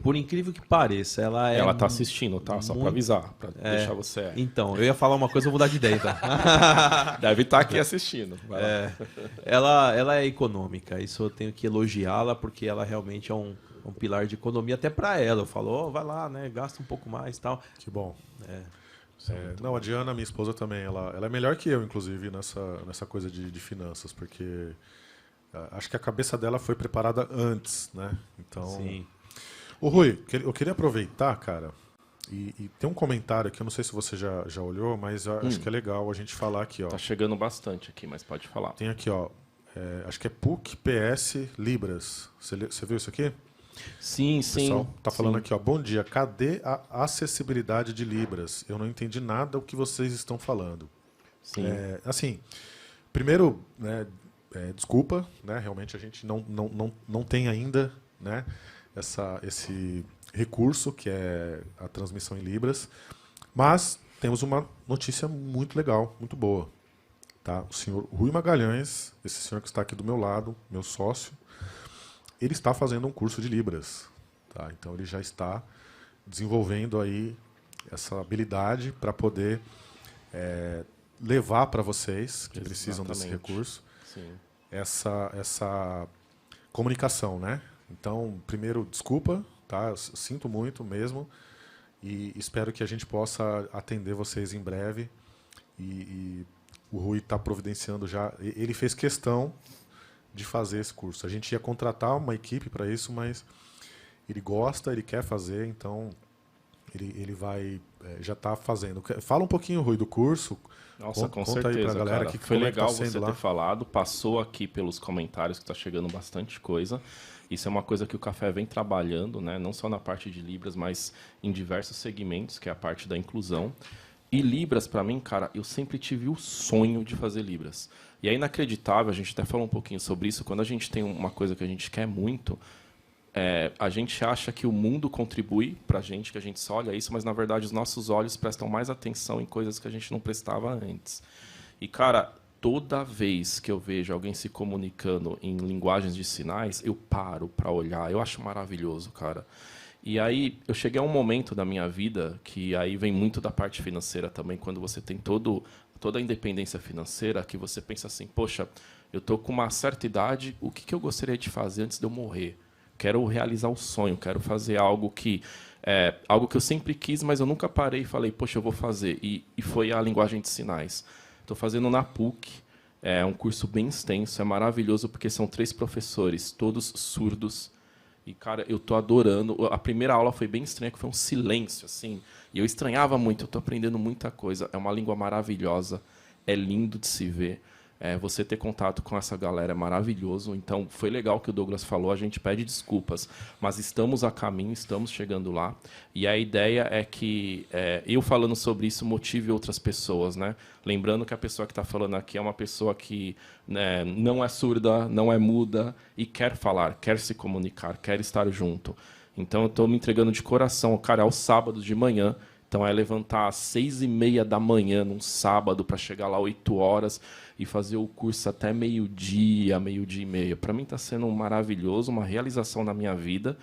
Por incrível que pareça, ela é... Ela tá assistindo, tá? Só pra muito- avisar, pra deixar você... Então, eu ia falar uma coisa, eu vou mudar de ideia, tá? Deve estar aqui assistindo. Vai lá. Ela é econômica, isso eu tenho que elogiá-la, porque ela realmente é um pilar de economia até para ela. Eu falo, vai lá, né, gasta um pouco mais e tal. Que bom. Não, a Diana, minha esposa também, ela é melhor que eu, inclusive, nessa coisa de finanças, porque acho que a cabeça dela foi preparada antes, né? Então, Sim. Ô Rui, eu queria aproveitar, cara, e tem um comentário aqui, eu não sei se você já olhou, mas eu acho que é legal a gente falar aqui, ó. Tá chegando bastante aqui, mas pode falar. Tem aqui, ó, acho que é PUC PS Libras. Você viu isso aqui? Sim, O pessoal tá falando sim. aqui, ó. Bom dia, cadê a acessibilidade de Libras? Eu não entendi nada o que vocês estão falando. Sim. Assim, primeiro, né, desculpa, né? Realmente a gente não tem ainda, né, esse recurso que é a transmissão em Libras, mas temos uma notícia muito legal, muito boa. Tá? O senhor Rui Magalhães, esse senhor que está aqui do meu lado, meu sócio, ele está fazendo um curso de Libras. Tá? Então ele já está desenvolvendo aí essa habilidade para poder levar para vocês que precisam desse Exatamente. recurso Sim. essa comunicação, né? Então, primeiro, desculpa, tá? Eu sinto muito mesmo e espero que a gente possa atender vocês em breve. E o Rui está providenciando já. Ele fez questão de fazer esse curso. A gente ia contratar uma equipe para isso, mas ele gosta, ele quer fazer, então ele vai já está fazendo. Fala um pouquinho, Rui, do curso. Nossa, com conta certeza, aí pra galera cara. que Foi como é que legal tá sendo você lá. ter falado, passou aqui pelos comentários que está chegando bastante coisa. Isso é uma coisa que o Café vem trabalhando, né? Não só na parte de Libras, mas em diversos segmentos, que é a parte da inclusão. E Libras, para mim, cara, eu sempre tive o sonho de fazer Libras. E é inacreditável, a gente até falou um pouquinho sobre isso, quando a gente tem uma coisa que a gente quer muito, a gente acha que o mundo contribui para a gente, que a gente só olha isso, mas, na verdade, os nossos olhos prestam mais atenção em coisas que a gente não prestava antes. E, cara, toda vez que eu vejo alguém se comunicando em linguagens de sinais, eu paro para olhar. Eu acho maravilhoso, cara. E aí, eu cheguei a um momento da minha vida, que aí vem muito da parte financeira também, quando você tem toda a independência financeira, que você pensa assim, poxa, eu estou com uma certa idade, o que eu gostaria de fazer antes de eu morrer? Quero realizar o sonho, quero fazer algo que eu sempre quis, mas eu nunca parei e falei, poxa, eu vou fazer. E foi a linguagem de sinais. Estou fazendo na PUC, é um curso bem extenso, é maravilhoso, porque são 3 professores, todos surdos. E, cara, eu estou adorando. A primeira aula foi bem estranha, que foi um silêncio, assim. E eu estranhava muito, eu estou aprendendo muita coisa. É uma língua maravilhosa, é lindo de se ver. Você ter contato com essa galera é maravilhoso. Então, foi legal o que o Douglas falou, a gente pede desculpas, mas estamos a caminho, estamos chegando lá. E a ideia é que eu falando sobre isso motive outras pessoas, né? Lembrando que a pessoa que está falando aqui é uma pessoa que, né, não é surda, não é muda e quer falar, quer se comunicar, quer estar junto. Então, eu estou me entregando de coração. Cara, aos sábados de manhã. Então, é levantar às 6h30 da manhã, num sábado, para chegar lá 8 horas e fazer o curso até meio-dia, meio-dia e meia. Para mim está sendo maravilhoso, uma realização na minha vida.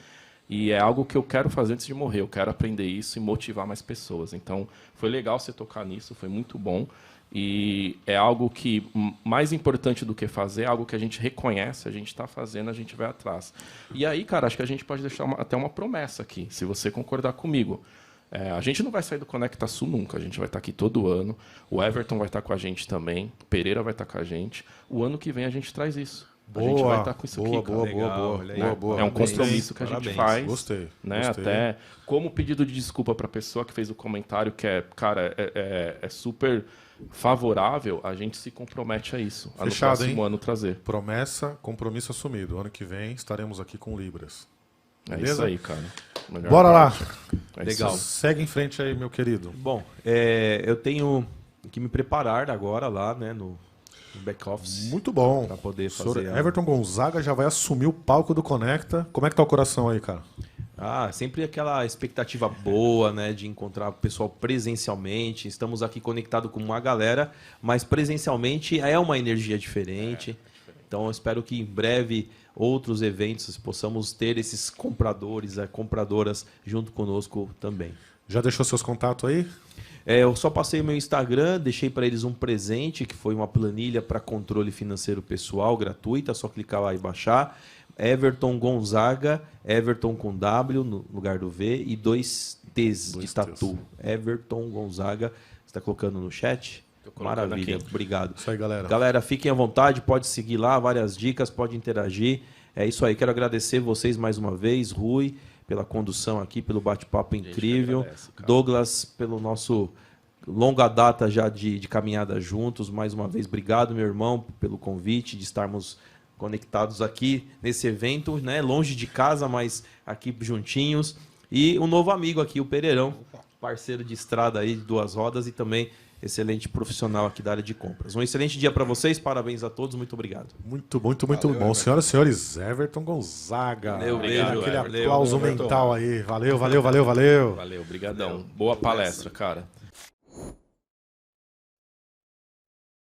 E é algo que eu quero fazer antes de morrer. Eu quero aprender isso e motivar mais pessoas. Então, foi legal você tocar nisso, foi muito bom. E é algo que, mais importante do que fazer, é algo que a gente reconhece, a gente está fazendo, a gente vai atrás. E aí, cara, acho que a gente pode deixar até uma promessa aqui, se você concordar comigo. A gente não vai sair do Conecta Sul nunca, a gente vai estar aqui todo ano. O Everton vai estar com a gente também, o Pereira vai estar com a gente. O ano que vem a gente traz isso. A gente vai estar com isso aqui, cara. Boa. É um compromisso que a gente faz. Gostei. Até como pedido de desculpa para a pessoa que fez o comentário, que é super favorável, a gente se compromete a isso. Fechado, no próximo ano trazer. Promessa, compromisso assumido. Ano que vem estaremos aqui com Libras. É Beleza? isso aí, cara. Bora lá. Legal. Segue em frente aí, meu querido. Bom, eu tenho que me preparar agora lá, né, no back-office. Muito bom. Para poder O senhor fazer. Everton Gonzaga já vai assumir o palco do Conecta. Como é que tá o coração aí, cara? Sempre aquela expectativa boa, né, de encontrar o pessoal presencialmente. Estamos aqui conectados com uma galera, mas presencialmente é uma energia diferente. Então, eu espero que em breve outros eventos possamos ter esses compradores, compradoras junto conosco também. Já deixou seus contatos aí? Eu só passei o meu Instagram, deixei para eles um presente, que foi uma planilha para controle financeiro pessoal, gratuita, só clicar lá e baixar. Everton Gonzaga, Everton com W no lugar do V e 2 T's de tatu. Everton Gonzaga, você está colocando no chat? Maravilha, aqui. Obrigado. Isso aí, galera. Galera, fiquem à vontade, pode seguir lá, várias dicas, pode interagir. É isso aí, quero agradecer vocês mais uma vez, Rui, pela condução aqui, pelo bate-papo incrível. agradece, cara. Douglas, pelo nosso longa data já de caminhada juntos. Mais uma vez, obrigado, meu irmão, pelo convite, de estarmos conectados aqui nesse evento, né? Longe de casa, mas aqui juntinhos. E um novo amigo aqui, o Pereirão, parceiro de estrada aí de 2 rodas e também excelente profissional aqui da área de compras. Um excelente dia para vocês, parabéns a todos, muito obrigado. Muito bom. Everton. Senhoras e senhores, Everton Gonzaga. Valeu, Obrigado, Aquele Everton. aplauso Everton. mental aí. Valeu. Valeu, brigadão. Boa palestra, cara.